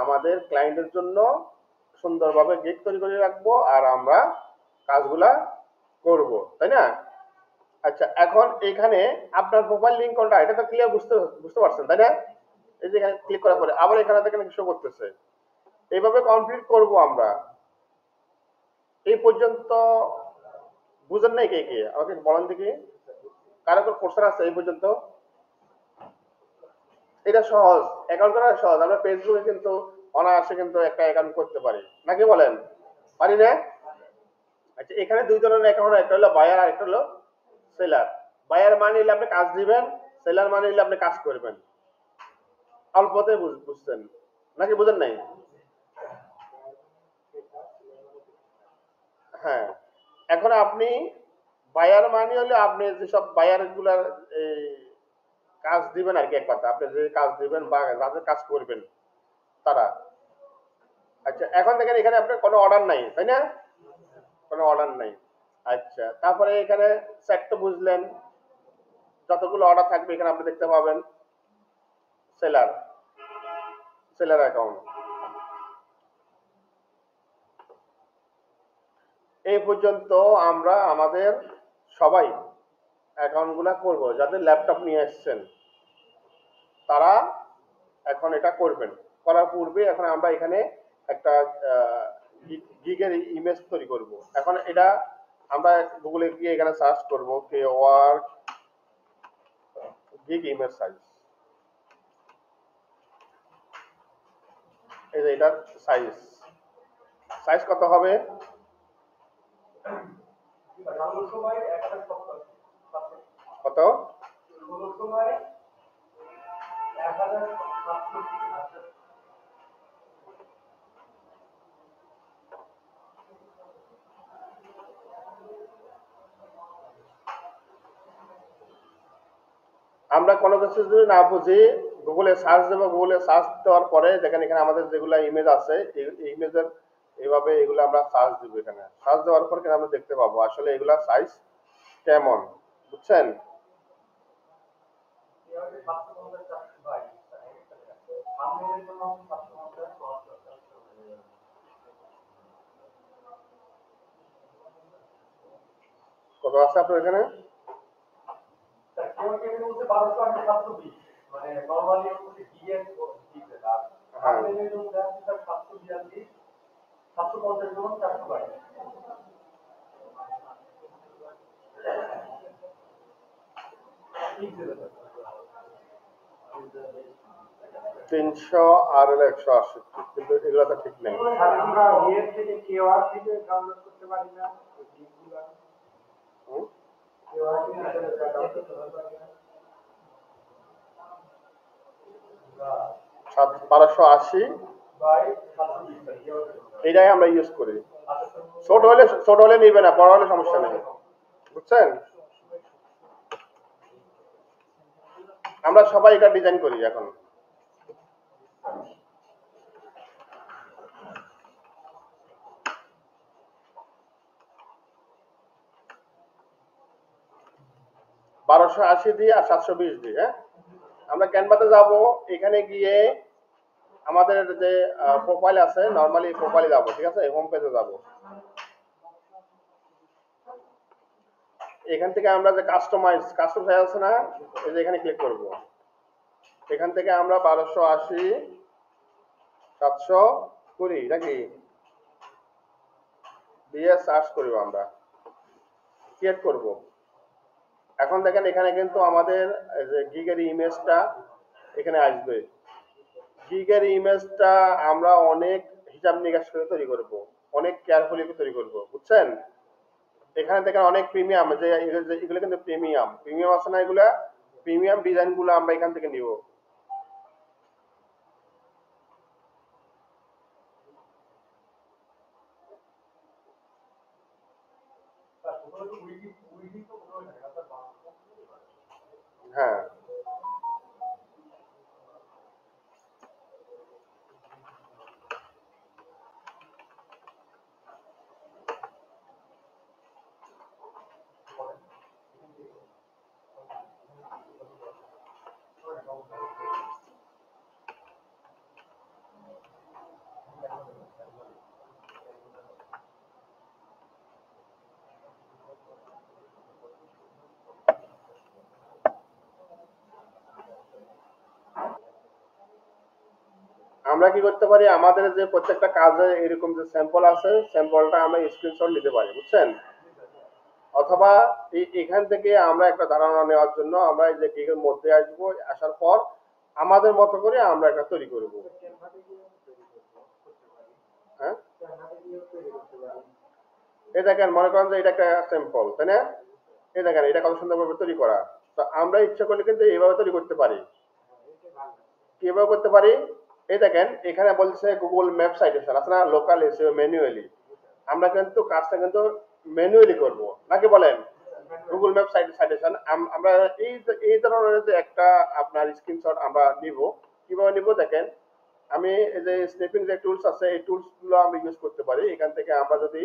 আমাদের ক্লায়েন্টের জন্য সুন্দরভাবে গিগ তৈরি করে রাখবো আর আমরা কাজগুলা করব, তাই না? আচ্ছা, এখন এখানে আপনার প্রোফাইল লিংক কোনটা, এটা তো ক্লিয়ার বুঝতে বুঝতে পারছেন, তাই না? এই যে এখানে ক্লিক করার পরে আবার এখানে দেখেন শো করতেছে। এইভাবে কমপ্লিট করব আমরা। এই পর্যন্ত বুঝেন নাই কে কে? আমাকে বলেন দেখি, কারো কোশ্চেন আছে এই পর্যন্ত? এটা সহজ, অ্যাকাউন্ট করা সহজ। আমরা ফেসবুকে কিন্তু অনায়াসে কিন্তু একটা অ্যাকাউন্ট করতে পারি, নাকি বলেন? পারি না? আচ্ছা, এখানে দুই ধরনের অ্যাকাউন্ট, একটা হলো বায়ার আর একটা হলো সেলার। বায়ার মানে হলে আপনি কাজ দিবেন, সেলার মানে হলে আপনি কাজ করবেন। অল্পতে বুঝছেন নাকি বুঝেন নাই? হ্যাঁ, এখন আপনি বায়ার মানে হলে আপনি যেসব বায়ার গুলার এই কাজ দিবেন আর কি, এক কথা আপনি যে কাজ দিবেন বা যাদের কাজ করবেন তারা। আচ্ছা, এখন দেখেন এখানে আপনার কোনো অর্ডার নাই, তাই না? কোনো অর্ডার নাই। আচ্ছা, তারপরে এখানে সেট তো বুঝলেন, যতগুলো অর্ডার থাকবে এখানে আপনি দেখতে পাবেন। Seller, seller account. এই পর্যন্ত আমরা আমাদের সবাই অ্যাকাউন্ট গুলা করবো। যাদের ল্যাপটপ নিয়ে এসছেন তারা এখন এটা করবেন। করার পূর্বে এখন আমরা এখানে একটা গিগের ইমেজ তৈরি করব। এখন এটা আমরা গুগলে গিয়ে এখানে সার্চ করব কে ওয়ার্ক গিগ ইমেজ সাইজ। এই যে এটার সাইজ, সাইজ কত হবে? কত? আমরা কোনো কিছু যদি না বুঝি গুগলে সার্চ দেবো, গুগলে সার্চ দেওয়ার পরে দেখেন এখানে আমাদের যেগুলো ইমেজ আছে এই ইমেজের এইভাবে এগুলো আমরা সার্চ দিব। এখানে সার্চ দেওয়ার পর কিন্তু আমরা দেখতে পাবো আসলে এগুলা সাইজ কেমন, বুঝছেন? কত আছে আপনার এখানে? হ্যাঁ, 300 আর হলো 168, কিন্তু এগুলো তো ঠিক নেই। আমরা ইয়ে থেকে কেওয়ার থেকে ডাউনলোড করতে পারি না ওই লিংকগুলো? কেওয়ার থেকে ডাউনলোড করতে পারি না? 1280 বাই 720 এটাই আমরা ইউজ করি। ছোট হলে নিবে না, বড় হলে সমস্যা নেই, বুঝছেন? আমরা সবাই এটা ডিজাইন করি এখন। বারোশো আশি দিয়ে আর 720 দিয়ে। হ্যাঁ, আমরা ক্যানভাতে যাব, এখানে গিয়ে আমাদের যে প্রোফাইল আছে নরমালি প্রোফাইলে যাব, ঠিক আছে, হোম পেজে যাব। এখান থেকে আমরা যে কাস্টমাইজ আছে না, এই যে এখানে ক্লিক করব। এখান থেকে আমরা 1280 720 নাকি দিয়ে সার্চ করব, আমরা ক্রিয়েট করব। এখন দেখেন এখানে কিন্তু আমাদের যে গিগের ইমেজটা এখানে আসবে। গিগের ইমেজটা আমরা অনেক হিসাব নিকাশ করে তৈরি করব, অনেক কেয়ারফুলি তৈরি করব, বুঝছেন। এখানে দেখেন অনেক প্রিমিয়াম, যে এগুলো কিন্তু প্রিমিয়াম আছে না, এগুলা প্রিমিয়াম ডিজাইন গুলো আমরা এখান থেকে নিব। হ্যাঁ, আমরা কি করতে পারি, আমাদের যে প্রত্যেকটা কাজে এরকম যে স্যাম্পল আছে, স্যাম্পলটা আমরা স্ক্রিনশট নিতে পারি, বুঝছেন। অথবা এখান থেকে আমরা একটা ধারণা নেওয়ার জন্য আমরা এই যে গিগের মধ্যে আসবো, আসার পর আমাদের মতো করে আমরা একটা তৈরি করব। হ্যাঁ, এই দেখেন মনে করেন যে এটা একটা স্যাম্পল, তাই না। এই দেখেন এটা কত সুন্দরভাবে তৈরি করা। তো আমরা ইচ্ছা করলে কিন্তু এইভাবে তৈরি করতে পারি। কিভাবে করতে পারি, এই দেখেন এখানে বলছে গুগল ম্যাপ সাইটেশন আছে না, লোকাল এসইও ম্যানুয়ালি। আমরা কিন্তু কাজটা কিন্তু ম্যানুয়ালি করব, নাকি বলেন। গুগল ম্যাপ সাইটেশন আমরা এই ধরনের যে একটা আপনার স্ক্রিনশট আমরা নিব। কিভাবে নিব দেখেন, আমি এই যে স্ন্যাপিং যে টুলস আছে, এই টুলস গুলো আমরা ইউজ করতে পারি। এখান থেকে আমরা যদি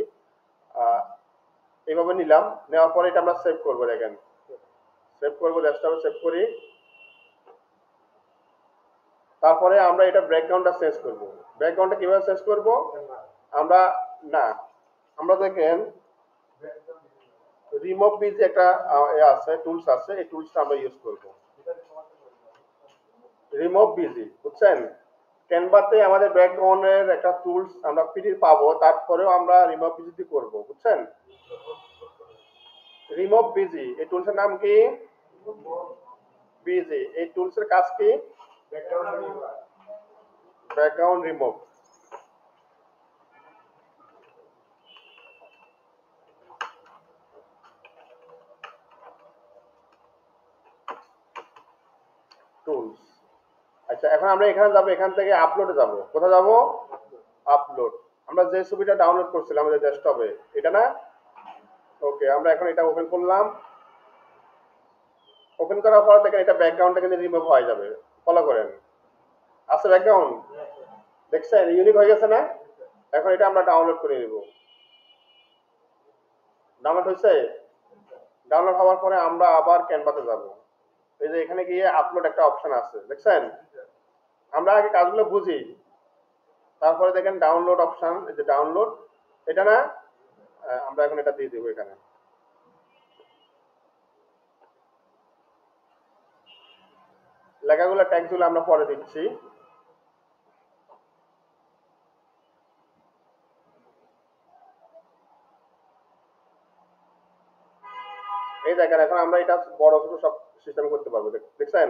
এইভাবে নিলাম, নেওয়ার পরে এটা আমরা সেভ করব। দেখেন সেভ করব, ডেস্কটপে সেভ করি। তারপরে আমরা এটা ব্যাকগ্রাউন্ডটা চেঞ্জ করব। ব্যাকগ্রাউন্ডটা কিভাবে চেঞ্জ করব, আমরা না আমরা দেখেন রিমুভ বিজ একটা আছে, টুলস আছে, এই টুলসটা আমরা ইউজ করব। রিমুভ বিজি, বুঝছেন। ক্যানভাতে আমাদের ব্যাকগ্রাউন্ডের একটা টুলস আমরা ফ্রি পাবো, তারপরেও আমরা রিমুভ বিজি করব, বুঝছেন। রিমুভ বিজি, এই টুলসের নাম কি, বিজি। এই টুলসের কাজ কি, ব্যাকগ্রাউন্ড রিমুভ। টুলস, আচ্ছা এখন আমরা এখানে যাব, এখান থেকে আপলোডে যাব। কোথায় যাব, আপলোড। আমরা যে ছবিটা ডাউনলোড করছিলাম আমাদের ডেস্কটপে, এটা না। ওকে, আমরা এখন এটা ওপেন করলাম। ওপেন করার পর দেখেন এটা ব্যাকগ্রাউন্ডটা কিন্তু রিমুভ হয়ে যাবে। ফলো করেন, আছে ব্যাকগ্রাউন্ড, দেখছেন ইউনিক হয়ে গেছে না। এখন এটা আমরা ডাউনলোড করে নিব। ডাউনলোড হয়েছে। ডাউনলোড হওয়ার পরে আমরা আবার ক্যানভাতে যাব। এই যে এখানে গিয়ে আপলোড একটা অপশন আছে, দেখছেন। আমরা আগে কাজগুলো বুঝি, তারপরে দেখেন ডাউনলোড অপশন, এই যে ডাউনলোড, এটা না। আমরা এখন এটা দিয়ে দেবো এখানে। লেখাগুলো ট্যাগগুলো আমরা পরে দিচ্ছি। এই দেখেন এখন আমরা এটা বড় ছোট সব সিস্টেম করতে পারবো, দেখছেন।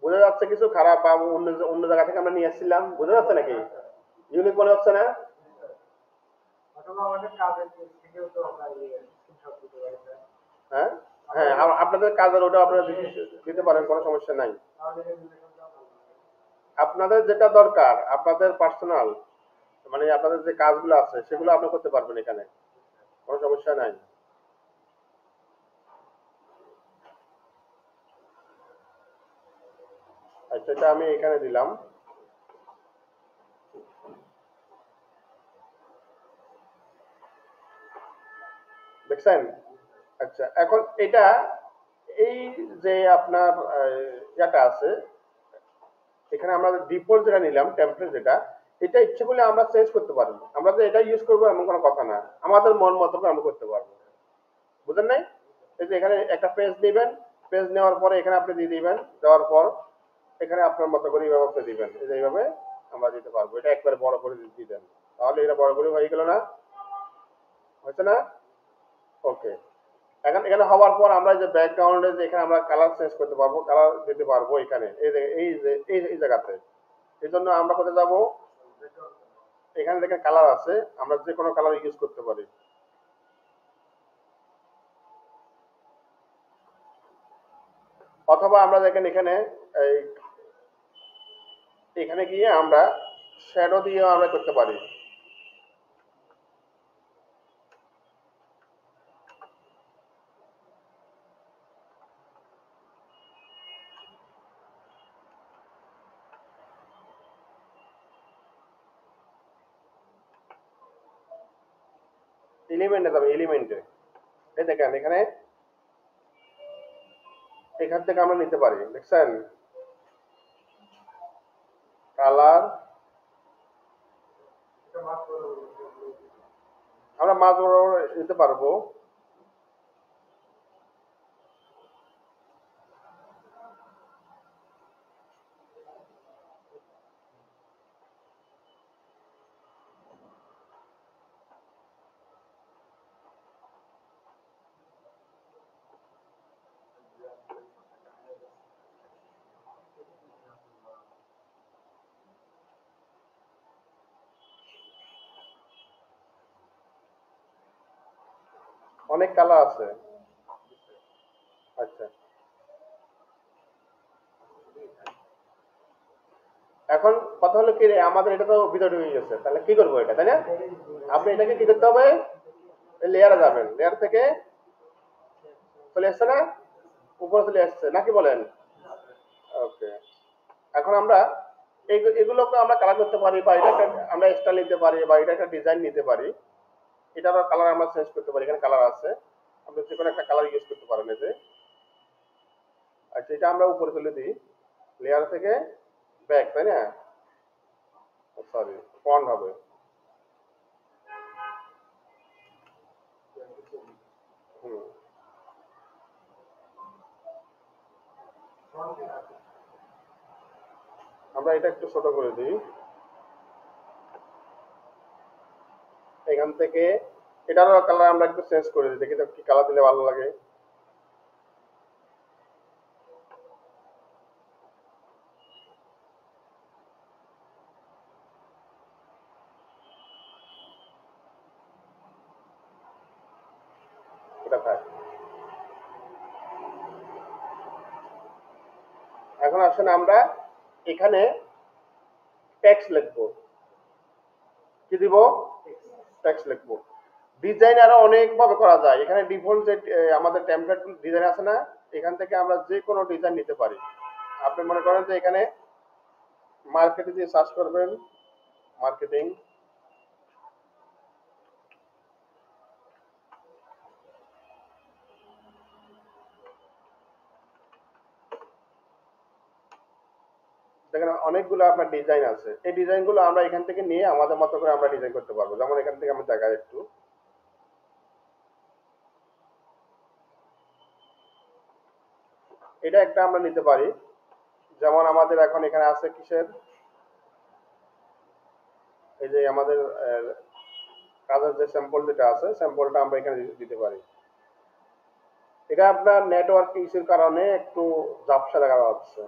বোঝা যাচ্ছে কিছু খারাপ বা অন্য অন্য জায়গা থেকে আমরা নিয়ে আসছিলাম, বোঝা যাচ্ছে নাকি, ইউনিক মনে হচ্ছে না। হ্যাঁ হ্যাঁ, আপনাদের কাজের ওটা আপনারা দিতে পারেন, কোনো সমস্যা নাই। আপনাদের যেটা দরকার, আপনাদের পার্সোনাল মানে আপনাদের যে কাজগুলো আছে সেগুলো আপনি করতে পারবেন এখানে, কোনো সমস্যা নাই। আচ্ছা, এটা আমি এখানে দিলাম, দেখছেন? আচ্ছা, এখন এটা এই যে আপনার ইয়াটা আছে, এখানে আমরা ডিফল্ট যেটা নিলাম টেমপ্লেট যেটা, এটা ইচ্ছে করলে আমরা চেঞ্জ করতে পারি। আমরা যে এটা ইউজ করবো এমন কোনো কথা না, আমাদের মন মতো করে আমরা করতে পারবো। বুঝেন নাই? এই যে এখানে একটা পেজ নেবেন, পেজ নেওয়ার পরে এখানে আপনি দিয়ে দিবেন, দেওয়ার পর এখানে আপনার মতো করে এইভাবে আপনি দিবেন, এই যে এইভাবে আমরা দিতে পারবো। এটা একবারে বড় করে দিয়ে দেন, তাহলে এটা বড় করে হয়ে গেল না? হচ্ছে না? ওকে। এখন এখানে হওয়ার পর আমরা যে ব্যাকগ্রাউন্ডে যে এখানে আমরা কালার চেঞ্জ করতে পারবো, কালার দিতে পারবো এখানে এই জায়গাতে। এই জন্য আমরা কোথায় যাবো? এখানে দেখেন কালার আছে, আমরা যে কোনো কালার ইউজ করতে পারি। অথবা আমরা দেখেন এখানে এই এখানে গিয়ে আমরা শ্যাডো দিয়েও আমরা করতে পারি। এলিমেন্টে যাবে, এলিমেন্টে এই দেখেন এখানে, এখান থেকে আমরা নিতে পারি, দেখছেন? কালার আমরা মাঝ বরাবর নিতে পারবো। অনেক কালার আছে। আচ্ছা, এখন কথা হলো কি রে, আমাদের এটা তো ভিতরে ঢুকে গেছে, তাহলে কি করবো এটা, তাই না? আপনি এটাকে কি করতে হবে? লেয়ারে যাবেন, লেয়ার থেকে চলে আসছে না, উপরে চলে আসছে নাকি বলেন? ওকে। এখন আমরা এগুলোকে আমরা কালার করতে পারি, বা এটা আমরা স্টাইল নিতে পারি, বা এটা একটা ডিজাইন নিতে পারি। এটারও কালার আমরা চেঞ্জ করতে পারি, এখানে কালার আছে, আপনি যে কোনো একটা কালার ইউজ করতে পারেন। এই যে আচ্ছা, এটা আমরা উপরে তুলে দিই, লেয়ার থেকে ব্যাক, তাই না? সরি, ফন্ট হবে। হুম, আমরা এটা একটু ছোট করে দিই, এখান থেকে এটারও কালার আমরা একটু চেঞ্জ করে দিই, দেখি তো কি কালার দিলে ভালো লাগে। এটা থাক। এখন আসেন আমরা এখানে টেক্সট লিখবো। কি দিব? টেক্সট লিখবো। ডিজাইন আরো অনেক ভাবে করা যায়, এখানে ডিফল্ট যে আমাদের টেমপ্লেট ডিজাইন আছে না, এখান থেকে আমরা যে কোনো ডিজাইন নিতে পারি। আপনি মনে করেন যে এখানে মার্কেটে দিয়ে সার্চ করবেন, মার্কেটিং, দেখেন অনেকগুলো আপনার ডিজাইন আছে, এই ডিজাইনগুলো আমরা এখান থেকে নিয়ে আমাদের মতো করে আমরা ডিজাইন করতে পারবো। যেমন এখান থেকে আমি দেখাই একটু, এটা একটা আমরা নিতে পারি। যেমন আমাদের এখন এখানে আছে কিসের, এই যে আমাদের কাজের যে স্যাম্পল যেটা আছে, স্যাম্পলটা আমরা এখানে দিতে পারি। এটা আপনার নেটওয়ার্ক ইস্যুর কারণে একটু ঝাপসা দেখা যাচ্ছে।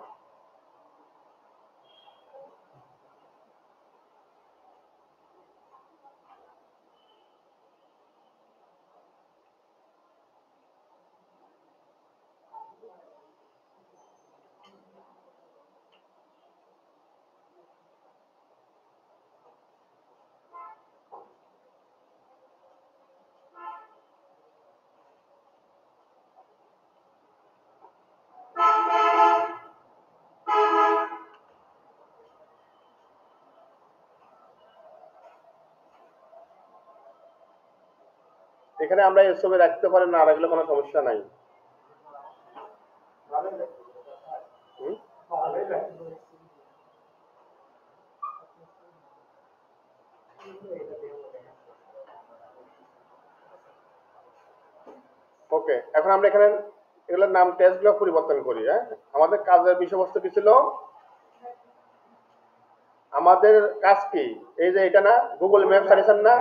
এখানে আমরা এই ছবি রাখতে পারি, না রাখলে কোনো সমস্যা নাই। ভালোই লাগছে। হুম? ভালোই লাগছে। ওকে, এখন আমরা এখানে এগুলোর নাম টেক্সটগুলো পরিবর্তন করি। হ্যাঁ, আমাদের কাজের বিষয়বস্তু কি ছিল? আমাদের কাজ কি? এই যে এটা না, গুগল ম্যাপ সাজেশন না,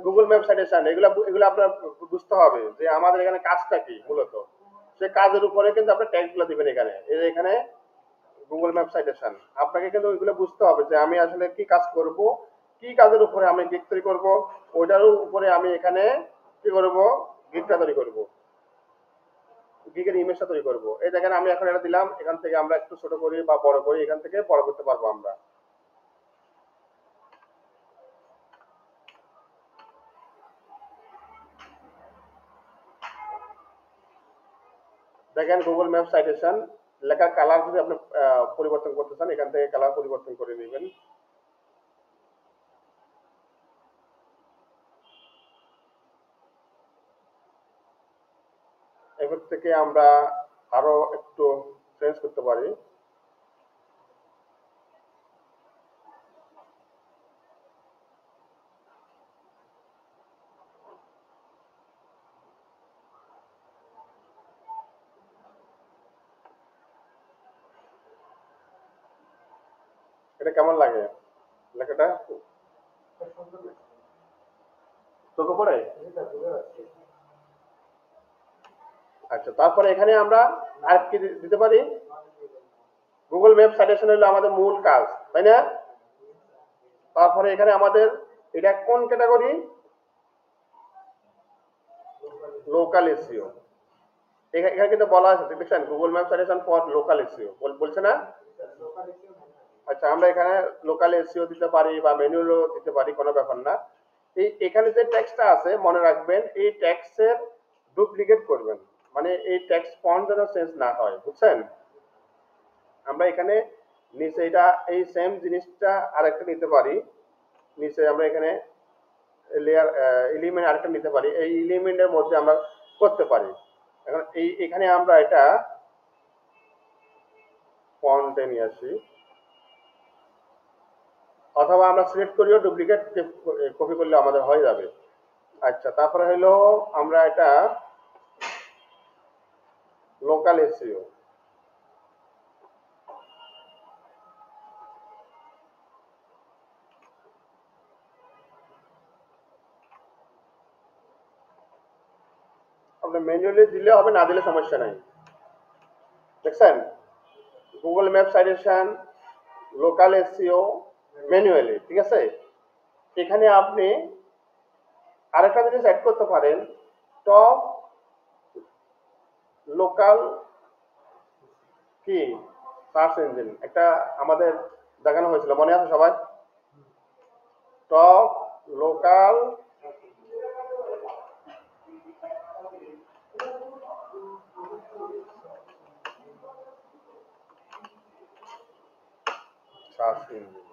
গুগল ম্যাপ সাজেশন, এগুলো এগুলো আপনার বুঝতে হবে যে আমাদের এখানে কাজটা কি মূলত। সেই কাজের উপরে কিন্তু আপনি ট্যাগগুলো দিবেন এখানে। এই যে এখানে গুগল ম্যাপ সাজেশন, আপনাকে কিন্তু ওইগুলো বুঝতে হবে যে আমি আসলে কি কাজ করব, কি কাজের উপরে আমি গিগ তৈরি করব, ওইটার উপরে আমি এখানে কি করব, গিগটা তৈরি করব, গিগের ইমেজটা তৈরি করব। এই দেখেন আমি এখন এটা দিলাম, এখান থেকে আমরা একটু ছোট করি বা বড় করি, এখান থেকে বড় করতে পারবো আমরা। দেখেন গুগল ম্যাপ সাইটেশন লেখার কালার যদি আপনি পরিবর্তন করতে চান, এখান থেকে কালার পরিবর্তন করে নেবেন। এবার থেকে আমরা আরো একটু চেঞ্জ করতে পারি। এটা কেমন লাগে লেখাটা? চোখে পড়ে? আচ্ছা, তারপরে এখানে আমরা আর কি দিতে পারি? গুগল ম্যাপ সাজেশন হলো আমাদের মূল কাজ, তাই না? তারপরে এখানে আমাদের এটা কোন ক্যাটাগরি? Local SEO. এখানে কিন্তু বলা আছে, দেখছেন, Google map suggestion for local SEO বলছে না? আচ্ছা, আমরা এখানে লোকাল এসইও দিতে পারি বা ম্যানুয়ালও দিতে পারি, কোনো ব্যাপার না। এই এখানে যে টেক্সটটা আছে মনে রাখবেন, এই টেক্সটের ডুপ্লিকেট করবেন, মানে এই টেক্সট ফন্ট যেন চেঞ্জ না হয়, বুঝছেন? আমরা এখানে নিচে এটা এই সেম জিনিসটা আরেকটা নিতে পারি, নিচে আমরা এখানে লেয়ার এলিমেন্ট আরেকটা নিতে পারি, এই এলিমেন্টের মধ্যে আমরা করতে পারি। এখন এখানে আমরা এটা ফন্টে নিয়ে আসি, অথবা আমরা সিলেক্ট করিও ডুপ্লিকেট কপি করলে আমাদের হয়ে যাবে। আচ্ছা, তারপরে হলো আমরা এটা লোকাল এসইও, আপনি ম্যানুয়ালি দিলে হবে, না দিলে সমস্যা নাই। দেখছেন, Google map suggestion, local SEO, manually, ঠিক আছে? এখানে আপনি আরেকটা জিনিস অ্যাড করতে পারেন, টপ লোকাল কি সার্চ ইঞ্জিন, একটা আমাদের দেখানো হয়েছিল, মনে আছে সবাই? Top local search engine.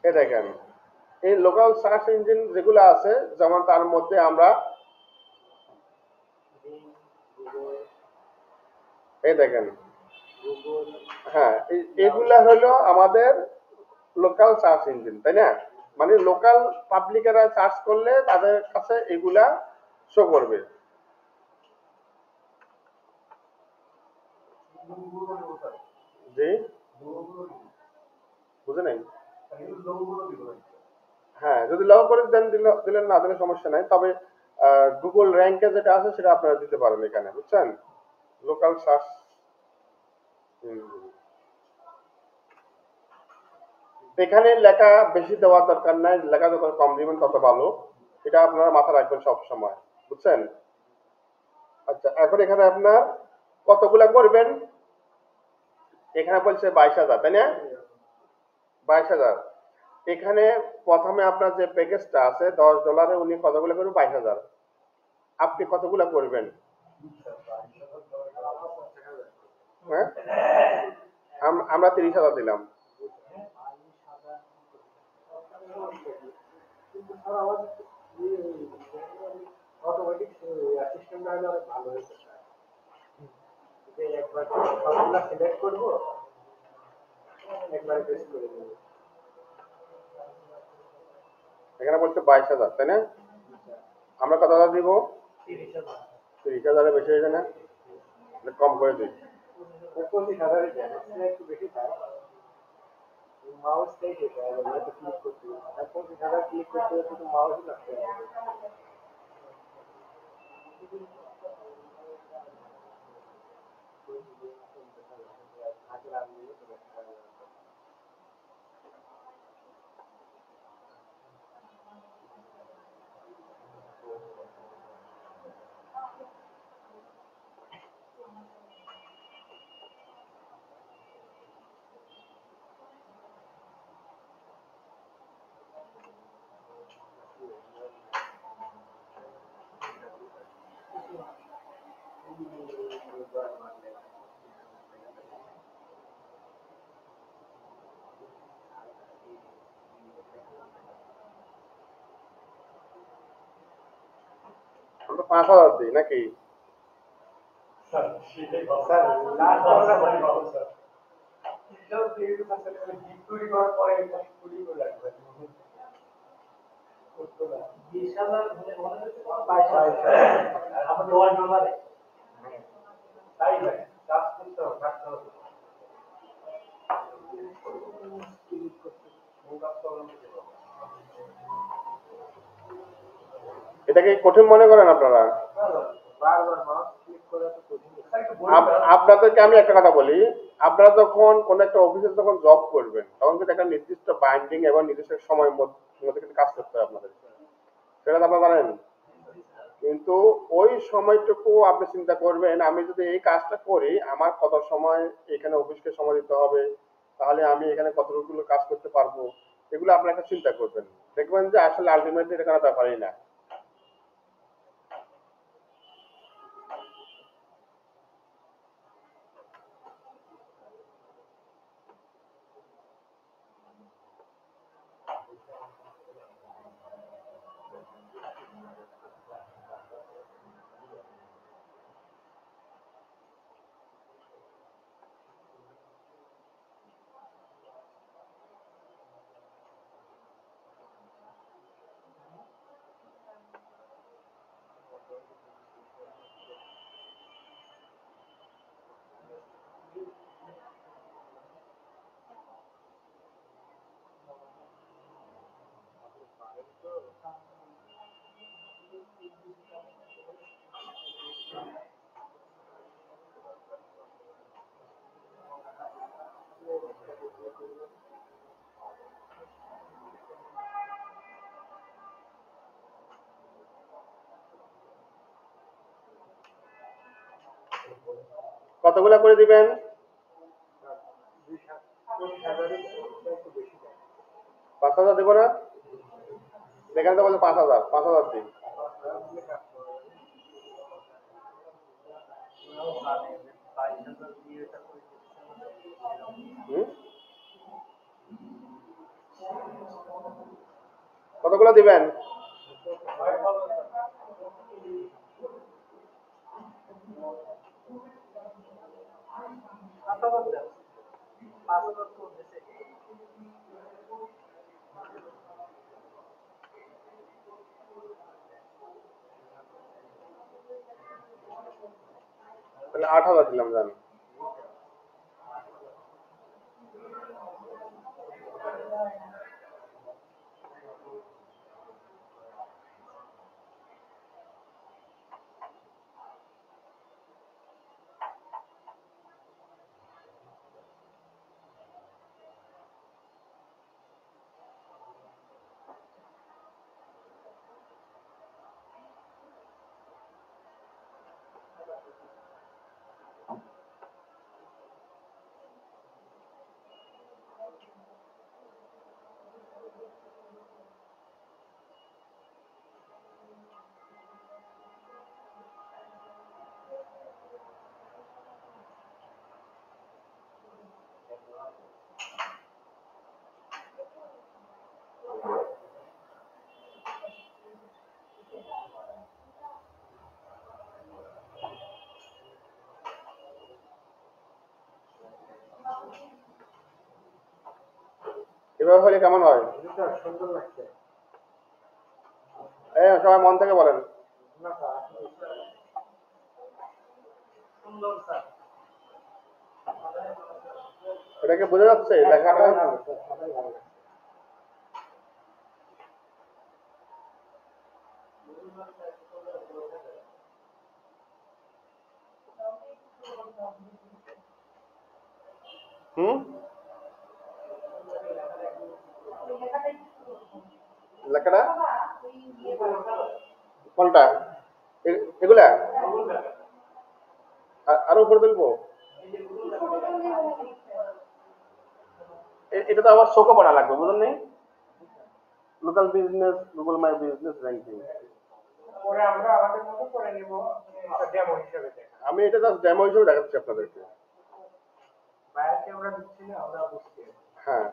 এ দেখেন, এই লোকাল সার্চ ইঞ্জিন যেগুলো আছে, যেমন তার মধ্যে আমরা এই দেখেন, হ্যাঁ, এগুলা হলো আমাদের লোকাল সার্চ ইঞ্জিন, তাই না? মানে লোকাল পাবলিকেরা সার্চ করলে তাদের কাছে এগুলা শো করবে। জি, বুঝে নাই? হ্যাঁ, যদি লগ করে দেন দিলেন, না দিলে সমস্যা নাই, তবে গুগল র্যাঙ্কে যেটা আছে সেটা আপনারা দিতে পারেন এখানে, বুঝছেন? লোকাল সার্চ ইঞ্জিন এখানে লেখা বেশি দেওয়ার দরকার নাই, লেখা যত কম দিবেন তত ভালো, এটা আপনারা মাথা রাখবেন সব সময়, বুঝছেন? আচ্ছা, এখন এখানে আপনার কতগুলা করবেন? এখানে বলছে 22,000, তাই না? 22,000। এখানে প্রথমে আপনার যে প্যাকেজটা আছে $10, উনি কতগুলো করবেন? 22,000। আপনি কতগুলো করবেন? হ্যাঁ, আমরা 30,000 দিলাম। কিন্তু স্যার আমার অটোমেটিক সিস্টেমটা হলে অনেক ভালো হয়েছে স্যার। যে একবার সবগুলা সিলেক্ট করবো, একবার প্রেস করে দেবো। এখানে বলছে 22,000, তাই না? আমরা কত হাজার দিব? 30,000 বেশি হয়েছে না? কম করে দিই। 25,000 দেন, একটু বেশি চাই। মাউস থেকে ক্লিক করতে হবে। 25,000 ক্লিক করতে হলে শুধু মাউসই লাগতে হবে। আমরা 5,000 দিই নাকি? স্যার লাস্ট আমরা স্যার এটাও দিয়ে আসলে ডিপ্লয় করার পরে এটা পুরি করে রাখবেন। 20,000 হলে মনে হচ্ছে 22,000 আমার $1 তাই ভাই কাজ করতে হবে কাজ করতে হবে। এটাকে কঠিন মনে করেন আপনারা? বারবার মাউস ক্লিক করা তো কঠিন। আপনাদেরকে আমি একটা কথা বলি, আপনারা যখন কোন একটা অফিসে যখন জব করবেন তখন কিন্তু একটা নির্দিষ্ট বাইন্ডিং এবং নির্দিষ্ট সময়ের মধ্যে কিন্তু কাজ করতে হয় আপনাদের, সেটা তো আপনারা জানেন। কিন্তু ওই সময়টুকু আপনি চিন্তা করবেন, আমি যদি এই কাজটা করি আমার কত সময় এখানে অফিসকে সময় দিতে হবে, তাহলে আমি এখানে কতটুকু কাজ করতে পারবো, এগুলো আপনারা একটা চিন্তা করবেন। দেখবেন যে আসলে আলটিমেটলি এটা কোনো ব্যাপারই না। কতগুলা করে দিবেন? 5,000 দেবো না? এখানে তো বলছে 5,000, 5,000 দিন। কতগুলো দিবেন? তাহলে 8,000 দিলাম জান। এভাবে হলে কেমন হয়? স্যার সুন্দর লাগছে। এই সবাই মন থেকে বলেন। না স্যার আসলে সুন্দর স্যার। এটাকে বোঝা যাচ্ছে লেখাটা? সবাই ভালো স্যার, সবাই ভালো লাগছে। হুম, লেখাটা কোনটা? এগুলা আরো উপরে তুলবো? এটা তো আবার শোকও পড়া লাগবে, বুঝলেন নি? Local business, Google my business ranking. পরে আমরা আমাদের মতো করে নিব, এটা ডেমো হিসেবে দেখা। আমি এটা জাস্ট ডেমো হিসেবে দেখাচ্ছি আপনাদেরকে। বাইরে আমরা দিচ্ছি না, আমরা বুঝছি। হ্যাঁ,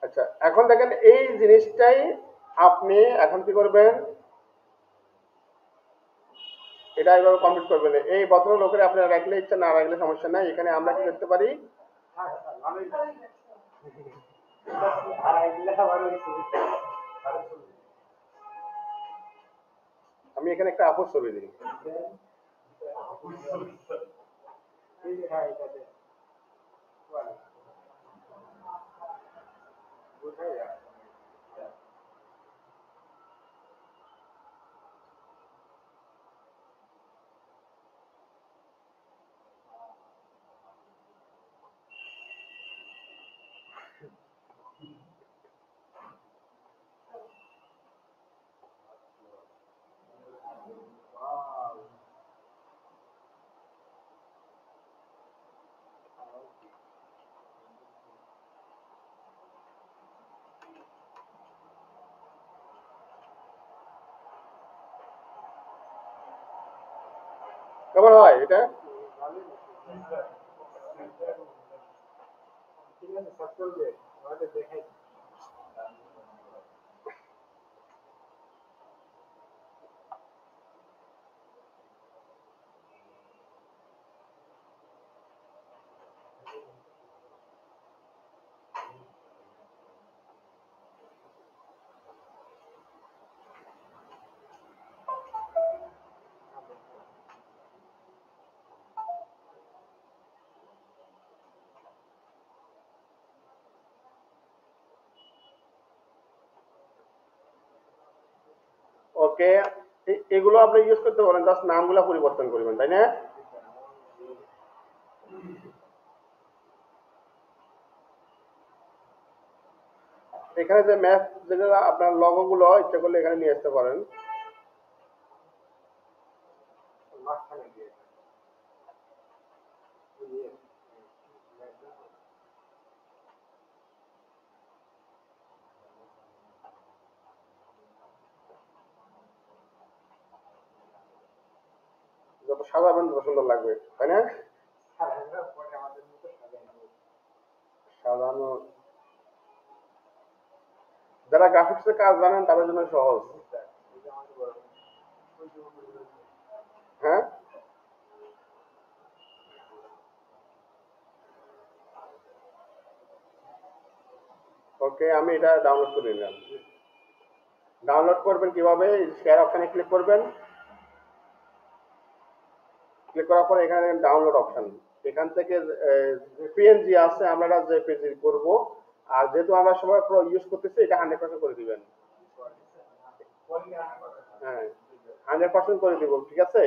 আচ্ছা এখন দেখেন এই জিনিসটাই আপনি এখন কি করবেন, এটা এইভাবে কমপ্লিট করবেন। এই ভদ্রলোকের আপনি রাখলে ইচ্ছা, না রাখলে সমস্যা নাই। এখানে আমরা কি করতে পারি, হ্যাঁ স্যার ভালোই লাগছে। আর এগুলা আবার ওই সুবিধা ভালো সুবিধা। আমি এখানে একটা আপোষ ছবি দিই। এই যে হ্যাঁ এটা দেন। বোঝাই যায়। কেমন হয় এটা? ভালোই লাগছে। ঠিক আছে স্যার চলবে, আমাদের দেখাই। ওকে, এগুলো আপনি ইউজ করতে পারেন, জাস্ট নামগুলো পরিবর্তন করবেন, তাই না? এখানে যে ম্যাপ, যেগুলো আপনার লগো গুলো ইচ্ছা করলে এখানে নিয়ে আসতে পারেন। মাঝখানে দিয়ে যত সাজাবেন তত সুন্দর লাগবে, তাই না? স্যার আমরা পরে আমাদের মতো সাজাই নেব। সাজানো, যারা গ্রাফিক্সের কাজ জানেন তাদের জন্য সহজ। স্যার এই যে আমাদের বড় হ্যাঁ, ওকে, আমি এটা ডাউনলোড করে নিলাম। ডাউনলোড করবেন কিভাবে, শেয়ার অপশনে ক্লিক করবেন। ক্লিক করার পরে এখানে ডাউনলোড অপশন, এখান থেকে পিএনজি আছে, আমরা জেপিজি করব। আর যেহেতু আমরা সবাই প্রো ইউজ করতেছি, এটা 100% করে দিবেন। হ্যাঁ, 100% করে দিব, ঠিক আছে?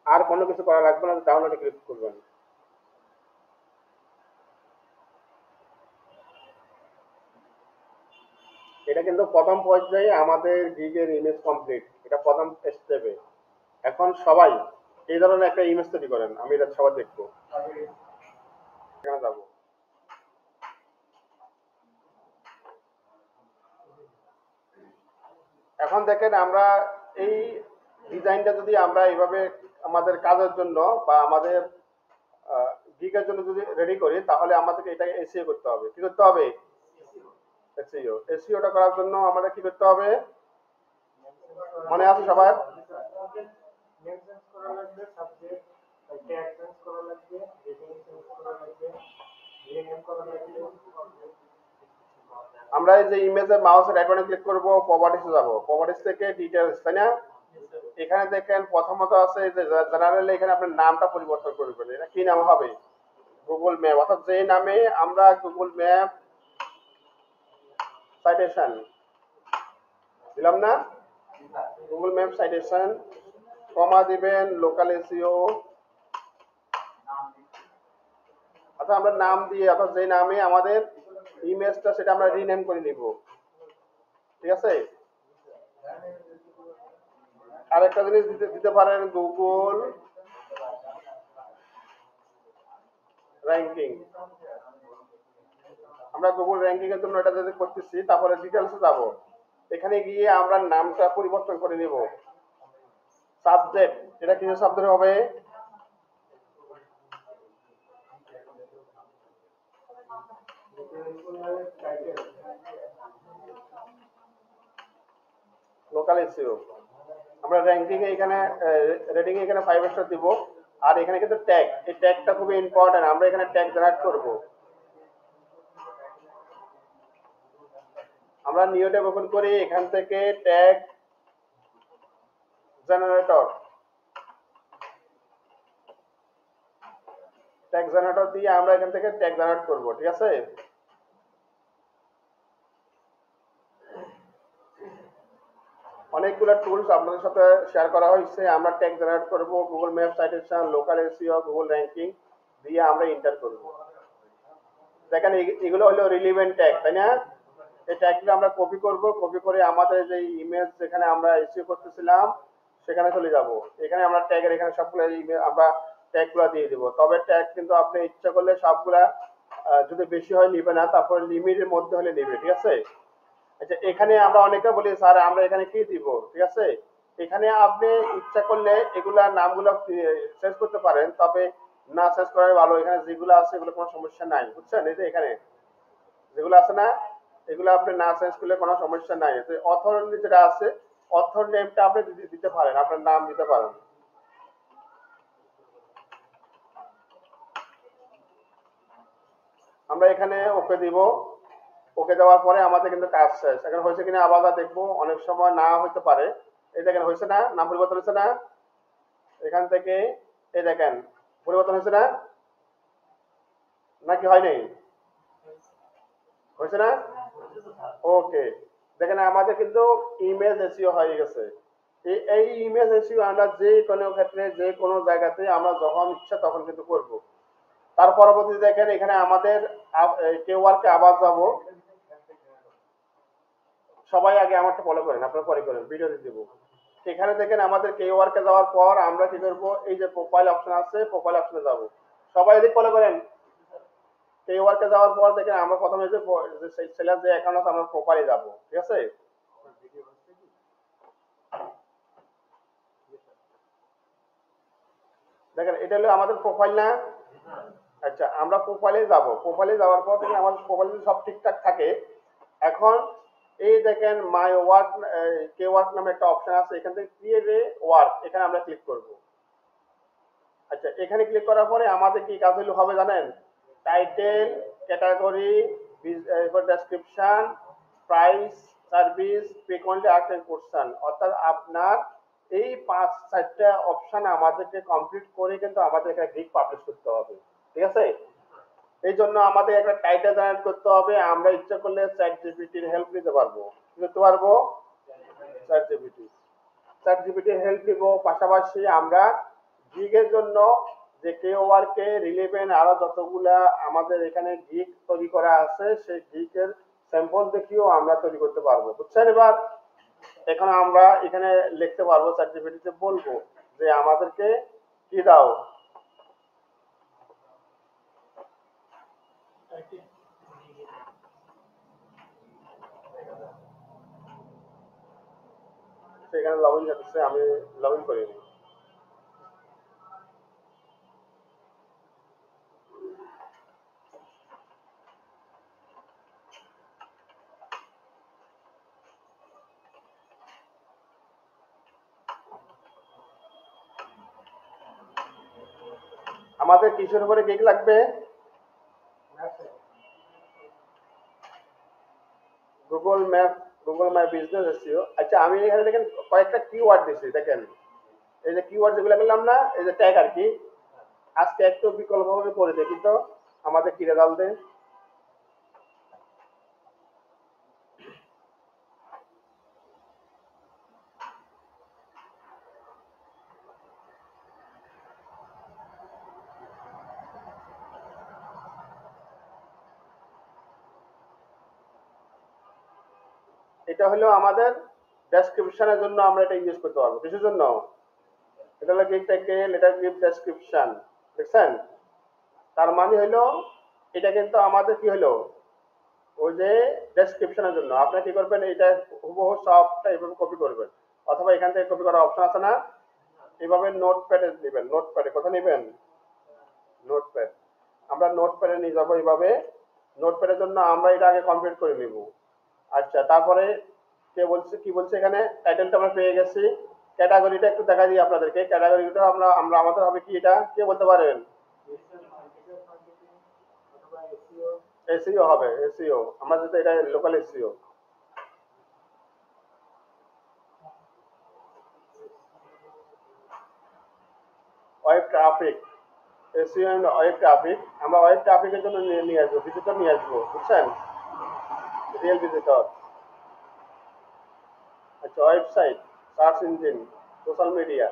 আর কোনো কিছু করা লাগবে না, ডাউনলোডে ক্লিক করবেন। এটা কিন্তু প্রথম পর্যায়ে আমাদের গিগের ইমেজ কমপ্লিট, এটা প্রথম স্টেপে। এখন সবাই এই ধরনের একটা ইমেজ তৈরি করেন, আমি এটা সবাই দেখবো। এখানে যাবো, এখন দেখেন আমরা এই ডিজাইনটা যদি আমরা এইভাবে আমাদের কাজের জন্য বা আমাদের গিগের জন্য যদি রেডি করি, তাহলে আমাদেরকে এটাকে এসইও করতে হবে। কি করতে হবে? এসইও। এসইওটা করার জন্য আমাদের কি করতে হবে, মনে আছে সবার? নেম চেঞ্জ করা লাগবে, সাবজেক্ট ট্যাগ চেঞ্জ করা লাগবে, রেটিং চেঞ্জ করা লাগবে, রিনেম করা লাগবে। আমরা এই যে ইমেজে মাউসের রাইট বাটনে ক্লিক করব, প্রপার্টিসে যাব, প্রপার্টিস থেকে ডিটেইলস, তাই না? এখানে দেখেন প্রথমত আছে যে জেনারেল, এখানে আপনার নামটা পরিবর্তন করবেন। এটা কি নাম হবে? গুগল ম্যাপ, অর্থাৎ যে নামে আমরা গুগল ম্যাপ সাইটেশন দিলাম না, গুগল ম্যাপ সাইটেশন, কমা দিবেন লোকাল এসইও, অর্থাৎ আমরা নাম দিয়ে, অর্থাৎ যে নামে আমাদের ইমেজটা সেটা আমরা রিনেম করে নিব, ঠিক আছে? আরেকটা জিনিস দিতে পারেন গুগল র্যাঙ্কিং। আমরা গুগল র্যাঙ্কিং এর জন্য এটা যদি করতেছি, তারপরে ডিটেইলসে যাব, এখানে গিয়ে আমরা নামটা পরিবর্তন করে নিব। সাবজেক্ট, এটা কিসের সাবজেক্ট হবে? Local SEO. আমরা র্যাঙ্কিং এ এখানে রেটিং এ এখানে 5 স্টার দিব। আর এখানে কিন্তু ট্যাগ, এই ট্যাগটা খুবই ইম্পর্টেন্ট, আমরা এখানে ট্যাগ জেনারেট করব। আমরা নিউ ট্যাব ওপেন করি, এখান থেকে ট্যাগ জেনারেটর, ট্যাগ জেনারেটর দিয়ে আমরা এখান থেকে ট্যাগ জেনারেট করব, ঠিক আছে? অনেকগুলো টুলস আপনাদের সাথে শেয়ার করা হয়েছে। আমরা ট্যাগ জেনারেট করব, Google map citation, local SEO, Google ranking দিয়ে আমরা এন্টার করব। দেখেন এগুলো হলো রিলেভেন্ট ট্যাগ, তাই না? এই ট্যাগগুলো আমরা কপি করব, কপি করে আমাদের যে ইমেজ যেখানে আমরা এসইও করতেছিলাম সেখানে চলে যাব। এখানে আমরা ট্যাগের এখানে সবগুলো ইমেজ আমরা ট্যাগগুলো দিয়ে দিব। তবে ট্যাগ কিন্তু আপনি ইচ্ছা করলে সবগুলা যদি বেশি হয় নিবে না, তারপরে লিমিটের মধ্যে হলে নিবে, ঠিক আছে? আচ্ছা, এখানে আমরা অনেকে বলি স্যার আমরা এখানে কি দিব, ঠিক আছে? এখানে আপনি ইচ্ছা করলে এগুলা নামগুলো চেঞ্জ করতে পারেন, তবে না চেঞ্জ করাই ভালো। এখানে যেগুলো আছে এগুলো কোনো সমস্যা নাই, বুঝছেন? এই যে এখানে যেগুলো আছে না, এগুলো আপনি না চেঞ্জ করলে কোনো সমস্যা নাই। তো অথর যেটা আছে, অথর নেমটা আপনি দিতে পারেন, আপনার নাম দিতে পারেন। আমরা এখানে ওকে দিব, ওকে দেওয়ার পরে আমাদের কিন্তু কাজ শেষ। এখন হয়েছে কিনা আবার দেখবো, অনেক সময় না হতে পারে। এই দেখেন হয়েছে না, নাম পরিবর্তন হয়েছে না, এখান থেকে এই দেখেন পরিবর্তন হয়েছে না, নাকি হয় নাই? হয়েছে না? ওকে, দেখেন আমাদের কিন্তু ইমেজ এসইও হয়ে গেছে। এই ইমেজ এসইও আমরা যে কোনো ক্ষেত্রে যে কোনো জায়গাতে আমরা যখন ইচ্ছা তখন কিন্তু করব। তার পরবর্তীতে দেখেন এখানে আমাদের কেওয়ার্কে আবার যাব। সবাই আগে আমারটা ফলো করেন, আপনারা পরে করেন, ভিডিও দিয়ে দেবো। এখানে দেখেন আমাদের কেওয়ার্কে যাওয়ার পর আমরা কি করব, এই যে প্রোফাইল অপশন আছে, প্রোফাইল অপশনে যাব। সবাই এদিকে ফলো করেন। কেওয়ার্কে যাওয়ার পর দেখেন আমরা প্রথমে যে সেলার যে অ্যাকাউন্ট আছে আমরা প্রোফাইলে যাব, ঠিক আছে? দেখেন এটা হলো আমাদের প্রোফাইল না? আচ্ছা, আমরা প্রোফাইলে যাব। প্রোফাইলে যাওয়ার পর দেখেন আমাদের প্রোফাইলে সব ঠিকঠাক থাকে। এখন এই দেখেন মাই ওয়ার্ক, কে ওয়ার্ক নামে একটা অপশন আছে, এখান থেকে ক্রিয়েট এ ওয়ার্ক, এখানে আমরা ক্লিক করব। আচ্ছা, এখানে ক্লিক করার পরে আমাদের কি কাজ হলো হবে জানেন? Title, category, description, price, service, frequently asked question, অর্থাৎ আপনার এই 5-4টা অপশন আমাদেরকে কমপ্লিট করে কিন্তু আমাদের এখানে গিগ পাবলিশ করতে হবে, ঠিক আছে? এই জন্য আমাদের একটা টাইটেল জেনারেট করতে হবে। আমরা ইচ্ছা করলে চ্যাট জিপিটির হেল্প নিতে পারবো। কি করতে পারবো? চ্যাট জিপিটির হেল্প নিব। পাশাপাশি আমরা গিগের জন্য যে কেওয়ার্কে রিলেভেন্ট আরো যতগুলা আমাদের এখানে গিগ তৈরি করা আছে, সেই গিগের স্যাম্পল দেখিও আমরা তৈরি করতে পারবো, বুঝছেন? এবার এখন আমরা এখানে লিখতে পারবো, চ্যাট জিপিটিতে বলবো যে আমাদেরকে কি দাও, সেখানে লগ ইন যাচ্ছে, আমি লগ ইন করিনি। আমাদের কিসের উপরে গিগ লাগবে? Google my business SEO. আচ্ছা আমি এখানে দেখেন কয়েকটা কিওয়ার্ড দিছি, দেখেন এই যে কিওয়ার্ড যেগুলো বললাম না, এই যে ট্যাগ আর কি, আজকে একটু বিকল্পভাবে করে দেখি তো আমাদের কি রেজাল্ট দেয়। এটা হলো আমাদের ডেসক্রিপশনের জন্য আমরা এটা ইউজ করতে পারবো। কিসের জন্য? এটা হলো গিভ টাইটেল, এটা গিভ ডেসক্রিপশন, দেখছেন? তার মানে হলো এটা কিন্তু আমাদের কি হলো, ওই যে ডেসক্রিপশনের জন্য। আপনি কি করবেন, এটা হুবহু সবটা এইভাবে কপি করবেন, অথবা এখান থেকে কপি করার অপশন আছে না, এইভাবে নোটপ্যাডে নেবেন। নোটপ্যাডে কোথায় নেবেন? নোটপ্যাড। আমরা নোটপ্যাডে নিয়ে যাবো এইভাবে। নোটপ্যাডের জন্য আমরা এটা আগে কমপ্লিট করে নিব। আচ্ছা তারপরে কে বলছে, কি বলছে এখানে, টাইটেলটা আমরা পেয়ে গেছি। ক্যাটাগরিটা একটু দেখা দিই আপনাদেরকে। ক্যাটাগরিটা আমরা আমরা আমাদের হবে কি, এটা কে বলতে পারেন? এসইও হবে, এসইও। আমরা যেটা এটা local SEO. Web traffic, SEO and web traffic. আমরা ওয়েব ট্রাফিকের জন্য নিয়ে আসবো, ভিজিটর নিয়ে আসবো, বুঝছেন? Real visitor. আচ্ছা website, search engine, social media,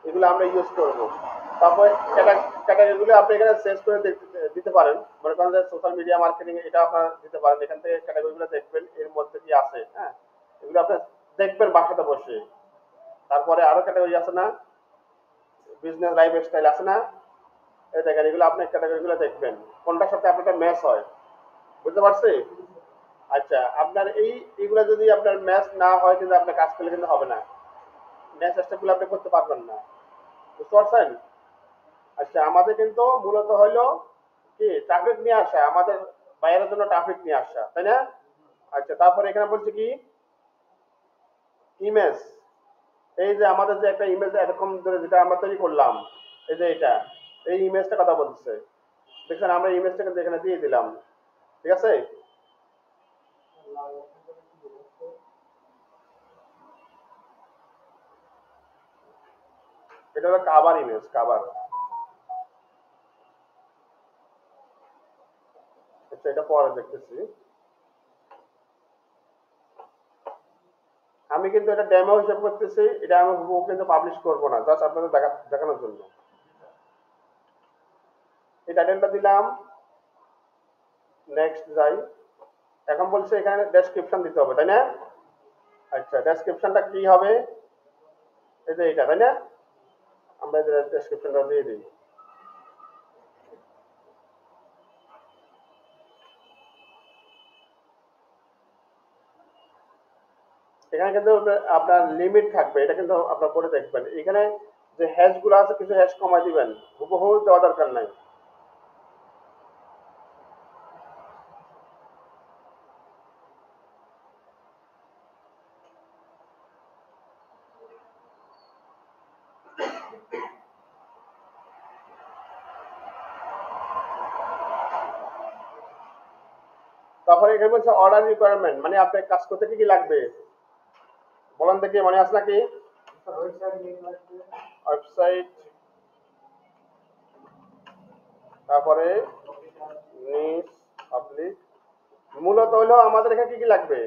এগুলো আমরা ইউজ করব। তারপরে ক্যাটাগরিগুলো আপনি এখানে চেঞ্জ করে দিতে পারেন। মনে করেন যে সোশ্যাল মিডিয়া মার্কেটিং, এটা আপনারা দিতে পারেন। এখান থেকে ক্যাটাগরিগুলো দেখবেন এর মধ্যে কি আছে, হ্যাঁ, এগুলো আপনি দেখবেন বাসাতে বসে। তারপরে আরো ক্যাটাগরি আছে না, বিজনেস লাইফস্টাইল আছে না, এই দেখেন এগুলো আপনি ক্যাটাগরিগুলো দেখবেন কোনটার সাথে আপনার ম্যাচ হয়। বুঝতে পারছি? আচ্ছা আপনার এইগুলো যদি আপনার ম্যাচ না হয়, কিন্তু আপনার কাজ করলে কিন্তু হবে না, ম্যাচ স্টেপগুলো আপনি করতে পারবেন না। বুঝতে পারছেন? আচ্ছা আমাদের কিন্তু মূলত হলো কি, ট্রাফিক নিয়ে আসা, আমাদের বাইরের জন্য ট্রাফিক নিয়ে আসা, তাই না? আচ্ছা তারপরে এখানে বলছে কি, ইমেজ। এই যে আমাদের যে একটা ইমেজ এরকম ধরে যেটা আমরা তৈরি করলাম, এই যে এটা, এই ইমেজটা কথা বলছে, দেখছেন? আমরা ইমেজটা কিন্তু এখানে দিয়ে দিলাম, ঠিক আছে? এটা হলো কাভার ইমেজ, কাভার। আচ্ছা এটা পরে দেখতেছি। আমি কিন্তু এটা ডেমো হিসেবে করতেছি, এটা আমি হুবহু কিন্তু পাবলিশ করব না, জাস্ট আপনাদের দেখানোর জন্য। এই টাইটেলটা দিলাম, নেক্সট যাই। এখন বলছে এখানে ডেসক্রিপশন দিতে হবে, তাই না? আচ্ছা ডেসক্রিপশনটা কি হবে, এই যে এটা, তাই না? আমরা ডেসক্রিপশনটা দিয়ে দিই। এখানে কিন্তু আপনার লিমিট থাকবে, এটা কিন্তু আপনার পরে দেখবেন। এখানে যে হ্যাশ গুলো আছে, কিছু হ্যাশ কমাই দিবেন, হুবহু দেওয়া দরকার নাই। তারপরে এখানে বলছে অর্ডার রিকোয়ারমেন্ট, মানে আপনার কাজ করতে কি কি লাগবে বলেন দেখি, মনে আছে নাকি? ওয়েবসাইট, তারপরে নিচ, পাবলিক। মূলত হলো আমাদের এখানে কি কি লাগবে?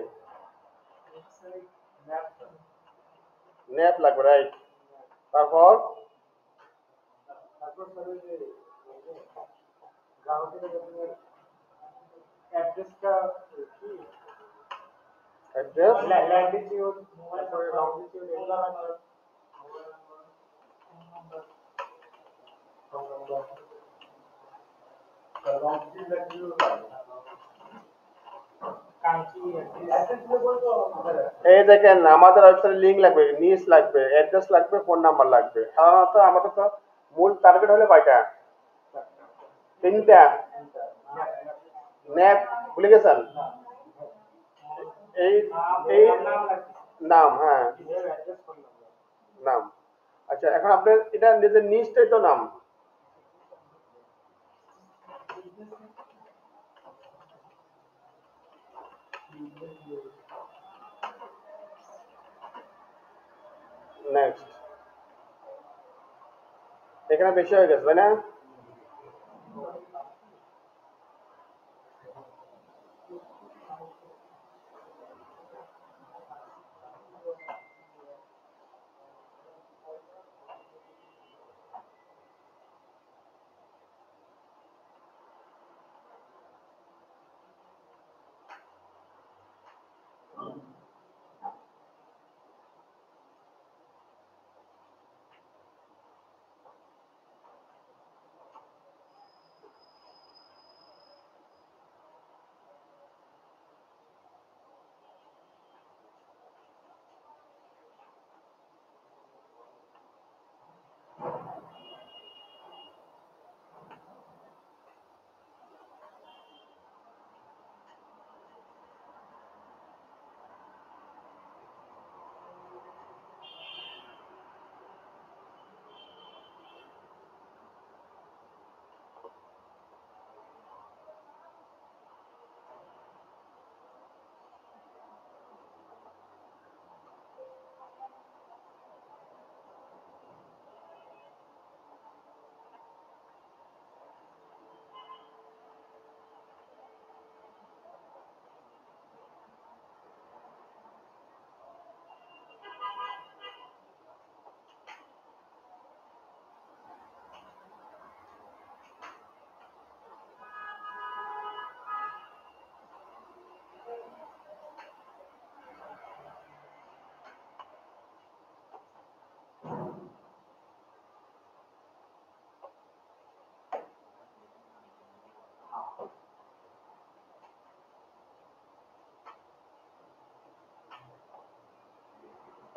নেট লাগবে, রাইট। তারপর অ্যাড্রেসটা কি, অ্যাড্রেস, ল্যাটিটিউড, তারপরে লংটিটিউড, এগুলো লাগবে। এই দেখেন আমাদের ওয়েবসাইটে লিংক লাগবে, নিচ লাগবে, অ্যাড্রেস লাগবে, ফোন নাম্বার লাগবে। সাধারণত আমাদের তো মূল টার্গেট হলো কয়টা? তিনটা। ন্যাপ ভুলে গেছেন? এই এই নাম, হ্যাঁ নাম। আচ্ছা এখন আপনার এটা নিজের নিচটাই তো নাম। নেক্সট, এখানে বেশি হয়ে গেছে তাই না?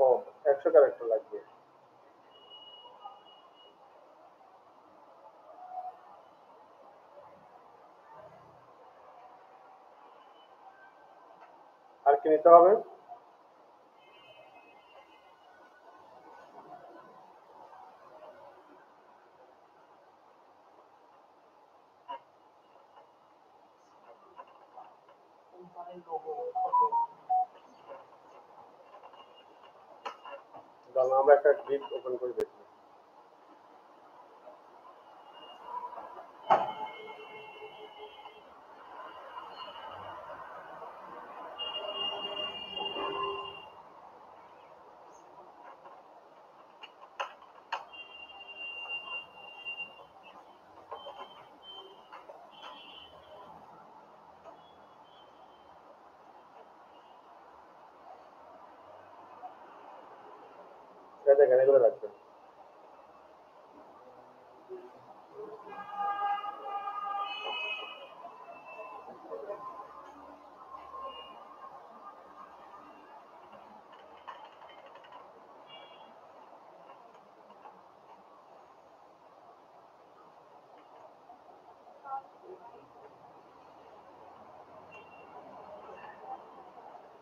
ও, 100 ক্যারেক্টার লাগবে। আর কি নিতে হবে? দাঁড়ান, আমরা একটা গিগ ওপেন করে দেখি। দেখেন, এগুলো রাখবেন।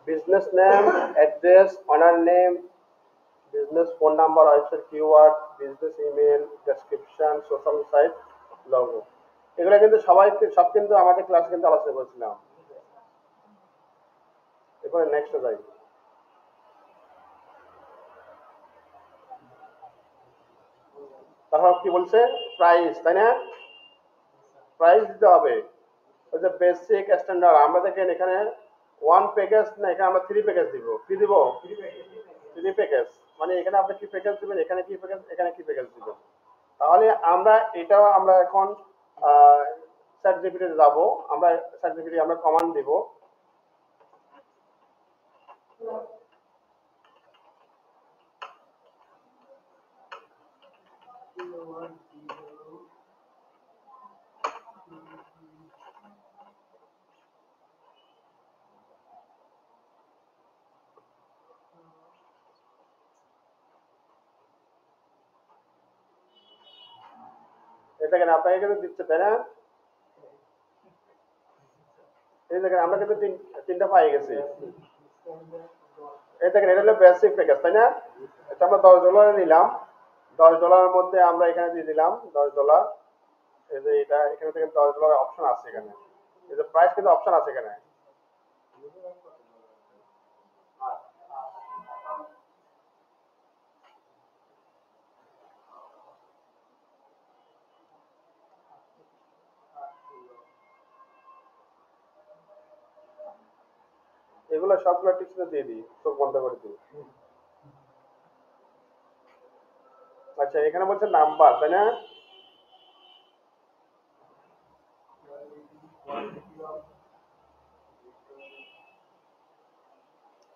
Business name, address, owner name, business phone number, website keyword, business email, description, social site, logo. এগুলো কিন্তু সব কিন্তু আমাদের ক্লাস কিন্তু আলোচনা করেছিলাম। এরপরে নেক্সটে যাই। তারপর কি বলছে? প্রাইস, তাই না? প্রাইস দিতে হবে। ওই যে বেসিক স্ট্যান্ডার্ড, আমরা দেখেন এখানে 1 প্যাকেজ না, এখানে আমরা 3 প্যাকেজ দিব। কি দিব? 3 প্যাকেজ। মানে এখানে আপনি কি প্যাকেজ দিবেন, এখানে কি প্যাকেজ, এখানে কি প্যাকেজ দিবেন। তাহলে আমরা এখন চ্যাট জিপিটিতে যাব। আমরা চ্যাট জিপিটি আমরা কমান্ড দিব। এই দেখেন আপনাকে কিন্তু দিচ্ছে, তাই না? এই দেখেন আমরা কিন্তু তিনটা পাই গেছি। এই দেখেন এটা হলো বেসিক প্যাকেজ, তাই না? এটা আমরা $10 নিলাম। $10 মধ্যে আমরা এখানে দিয়ে দিলাম $10। এই যে এটা এখানে থেকে $10 অপশন আছে এখানে। এই যে প্রাইস কিন্তু অপশন আছে এখানে। এগুলো সবগুলো টিক্সে দিয়ে দিই, চোখ বন্ধ করে দিই। আচ্ছা এখানে বলছে নাম্বার, তাই না?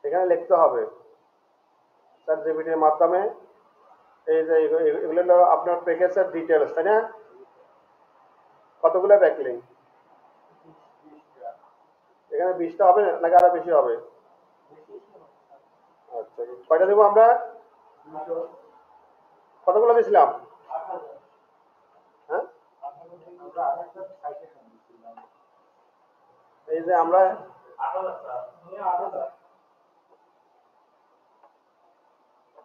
এখানে লিখতে হবে চ্যাট জিপিটির মাধ্যমে এই যে এগুলো হলো আপনার প্যাকেজের ডিটেলস, তাই না? কতগুলো ব্যাকলিঙ্ক? এখানে 20টা হবে নাকি আরো বেশি হবে? আচ্ছা কয়টা দেবো আমরা? কতগুলো দিয়েছিলাম? হ্যাঁ এই যে আমরা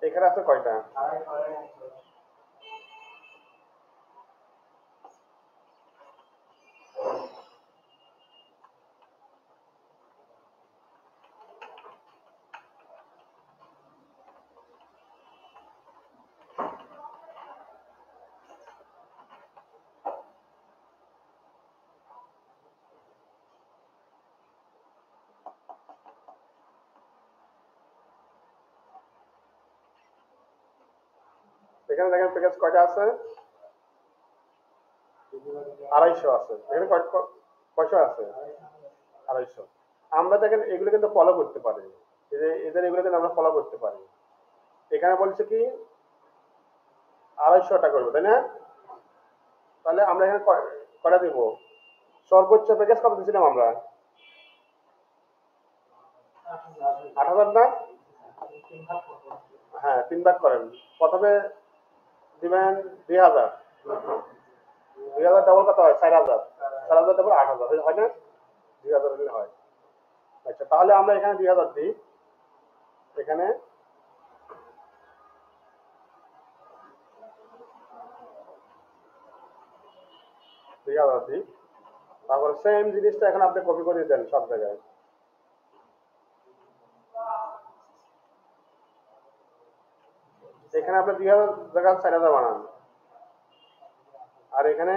এখানে আছে কয়টা? এখানে দেখেন প্যাকেজ কয়টা আছে? 250 আছে। এখানে কয়শো আছে? 250। আমরা দেখেন এগুলো কিন্তু ফলো করতে পারি, এই যে এদের এগুলো কিন্তু আমরা ফলো করতে পারি। এখানে বলছে কি 250টা করবো, তাই না? তাহলে আমরা এখানে কয়টা দিব? সর্বোচ্চ প্যাকেজ কত দিয়েছিলাম আমরা? 8000 না? হ্যাঁ 3 ভাগ করেন। প্রথমে দিবেন 2000, 2000 ডবল কত হয়? 4000, 4000 ডবল 8000 হয় না? 2000 হলে হয়। আচ্ছা তাহলে আমরা এখানে 2000 দিই, এখানে দিই, তারপর সেম জিনিসটা এখন আপনি কপি করে দেন সব জায়গায়। এখানে আপনি 2000 জায়গায় 4000 বানান, আর এখানে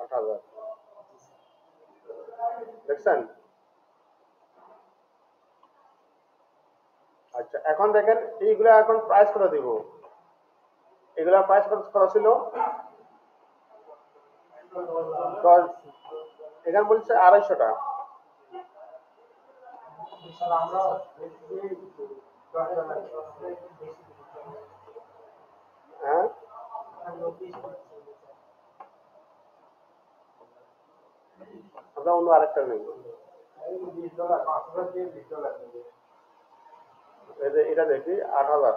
8000, দেখছেন? আচ্ছা এখন দেখেন এইগুলা এখন প্রাইস কত দিব? এগুলা প্রাইস কত ছিল? 10। এখানে বলছে 250টা। হ্যাঁ আমরা অন্য আরেকটা নেই, এটা দেখি 8000।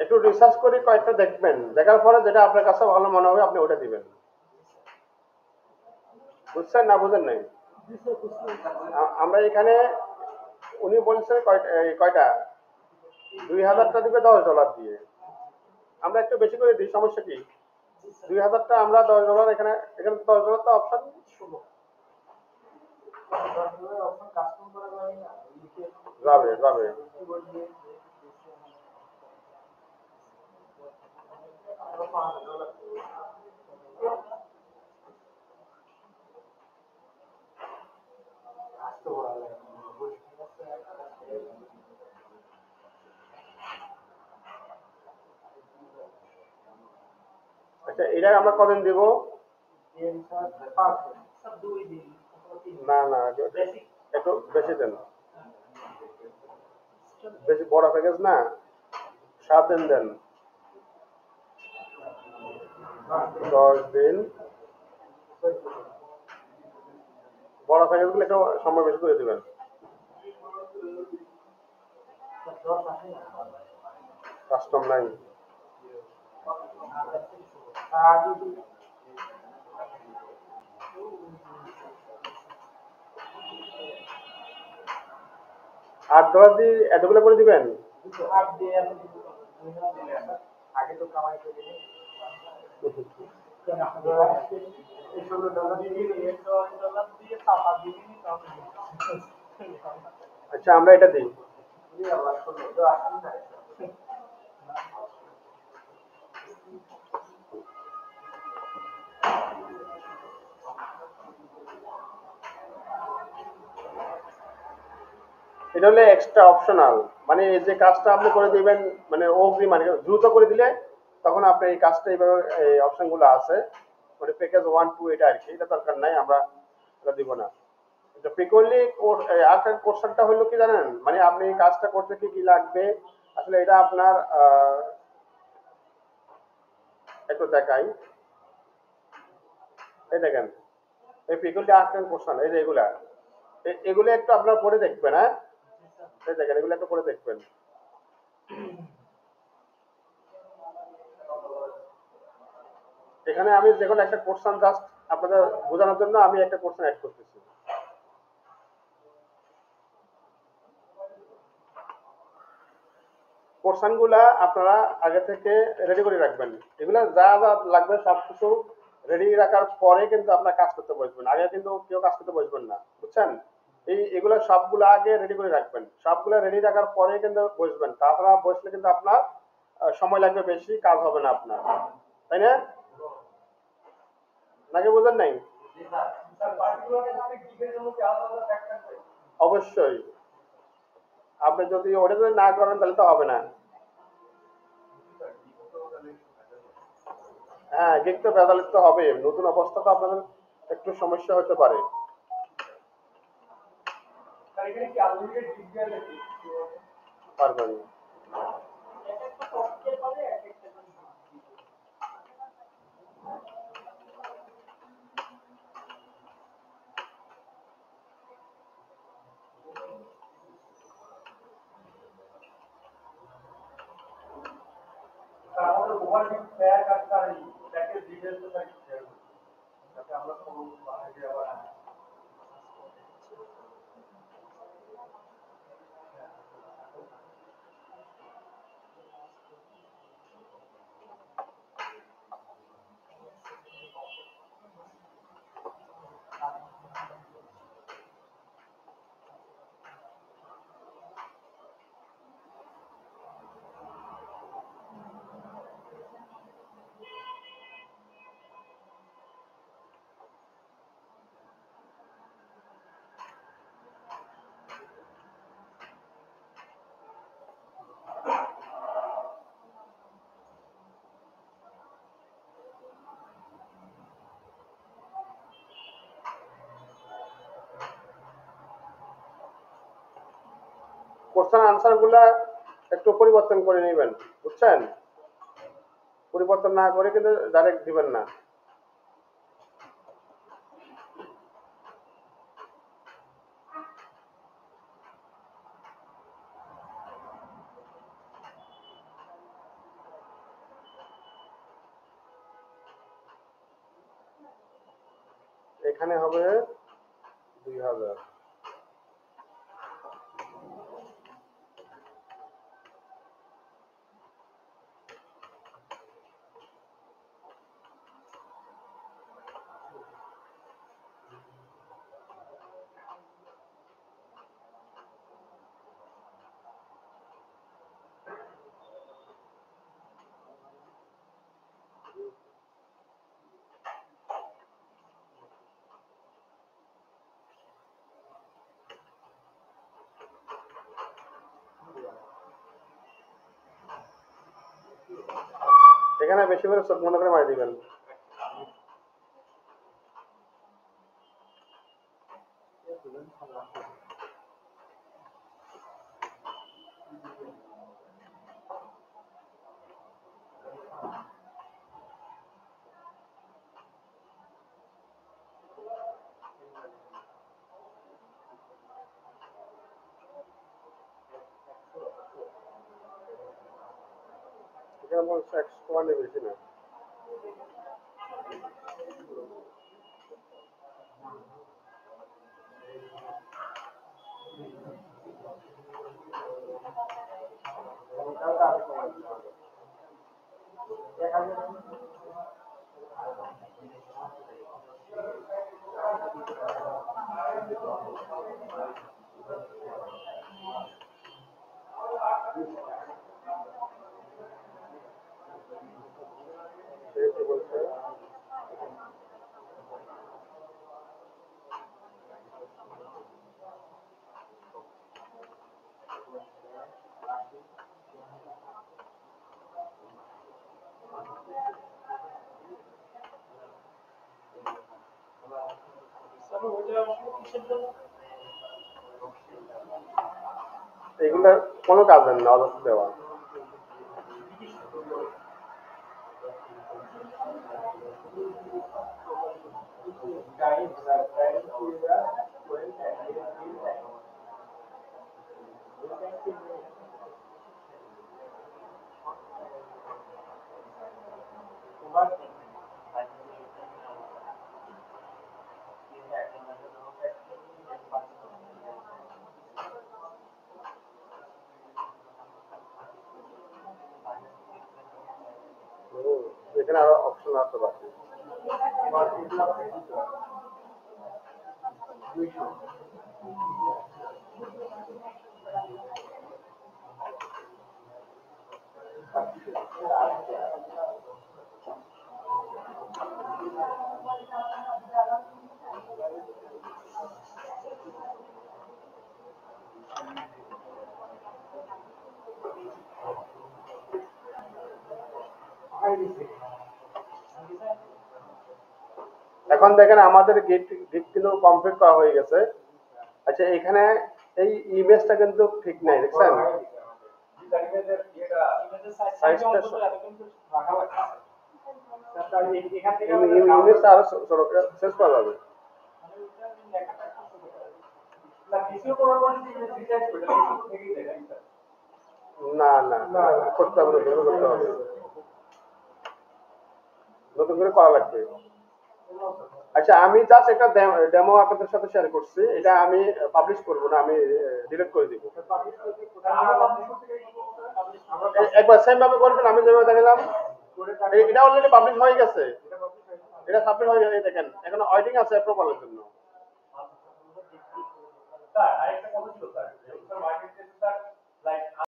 একটু রিসার্চ করে কয়েকটা দেখবেন, দেখার পরে যেটা আপনার কাছে ভালো মনে হবে আপনি ওটা দিবেন। বুঝছেন না বুঝেন নাই? আমরা এখানে উনি বলছেন কয়টা? 2000টা দিবে $10 দিয়ে। আমরা একটু বেশি করে দিই, সমস্যা কি? 2000টা আমরা $10, এখানে এখানে $10 তো অপশন যাবে যাবে। আচ্ছা এটা আমরা কদিন দিব? না না একটু বেশি দেন, বেশি বড় প্যাকেজ না, 7 দিন দেন, 10 দিন। বড় প্যাকেজ গুলো একটু সময় বেশি করে দিবেন। কাস্টম নাই। $8 দিয়ে এতগুলো করে দিবেন? আগে তো কামাই করে $16 দিয়ে $1 দিয়ে টাকা দিয়ে আচ্ছা আমরা এটা দিই। উনি আবার শুনলো তো আসেন না এটা হলো এক্সট্রা অপশনাল, মানে এই যে কাজটা আপনি করে দিবেন মানে অগ্রিম, মানে দ্রুত করে দিলে তখন আপনি এই কাজটা এইভাবে এই অপশনগুলো আছে মানে প্যাকেজ 1 2 এটা আর কি, এটা দরকার নাই, আমরা এটা দিব না। এটা পিকলি আর্টের কোশ্চেনটা হলো কি জানেন, মানে আপনি এই কাজটা করতে কি কি লাগবে আসলে এটা আপনার একটু দেখাই। এই দেখেন এই পিকলি আর্টের কোশ্চেন এই যে এগুলা এগুলো একটু আপনার পড়ে দেখবেন, হ্যাঁ এই দেখেন এগুলো একটু পড়ে দেখবেন। এখানে আমি যে কোনো একটা কোশ্চেন জাস্ট আপনাদের বোঝানোর জন্য আমি একটা কোশ্চেন অ্যাড করতেছি। কোশ্চেন গুলা আপনারা আগে থেকে রেডি করে রাখবেন, এগুলা যা যা লাগবে সবকিছু রেডি রাখার পরে কিন্তু আপনার কাজ করতে বসবেন, আগে কিন্তু কেউ কাজ করতে বসবেন না, বুঝছেন? এগুলো সবগুলো আগে রেডি করে রাখবেন, সবগুলো রেডি রাখার পরে কিন্তু বসবেন, তাছাড়া বসলে কিন্তু আপনার সময় লাগবে বেশি, কাজ হবে না আপনার, তাই না? নাকি বুঝেন নাই? অবশ্যই আপনি যদি ওটা যদি না করেন তাহলে তো হবে না। হ্যাঁ গিক তো ভেজালিত তো হবে, নতুন অবস্থা তো আপনাদের একটু সমস্যা হতে পারে। পারবেন। আমাদের ওভারভিউ শেয়ার কাজটা এই প্যাকেজ ডিটেইলস তো তাই শেয়ার করি যাতে আমরা সব বানাই আবার কোশ্চেন আনসার গুলা একটু পরিবর্তন করে নেবেন, বুঝছেন? পরিবর্তন না করে কিন্তু ডাইরেক্ট দিবেন না। এখানে হবে 2000। এখানে বেশি করে চোখ বন্ধ করে মারি দিবেন। এখানে বলছে 100 বেশি না। এগুলো কোনো কাজের না, অযথা দেওয়া। এখানে আরো অপশন আছে বাকি। এখন দেখেন আমাদের গেট গেট কিন্তু কমপ্লিট করা হয়ে গেছে। আচ্ছা এখানে এই ইমেজটা কিন্তু ঠিক নাই, দেখছেন? ইমেজটা আরো শেষ করা যাবে। না না করতে হবে, নতুন করে করতে হবে, নতুন করে করা লাগবে। আচ্ছা আমি জাস্ট একটা ডেমো আপনাদের সাথে শেয়ার করছি, এটা আমি পাবলিশ করব না, আমি ডিলিট করে দিব। একবার সেম ভাবে করবেন আমি যেভাবে দেখালাম। এটা অলরেডি পাবলিশ হয়ে গেছে, এটা সাবমিট হয়ে গেছে। দেখেন এখন ওয়েটিং আছে অ্যাপ্রুভালের জন্য। স্যার আরেকটা কথা ছিল স্যার,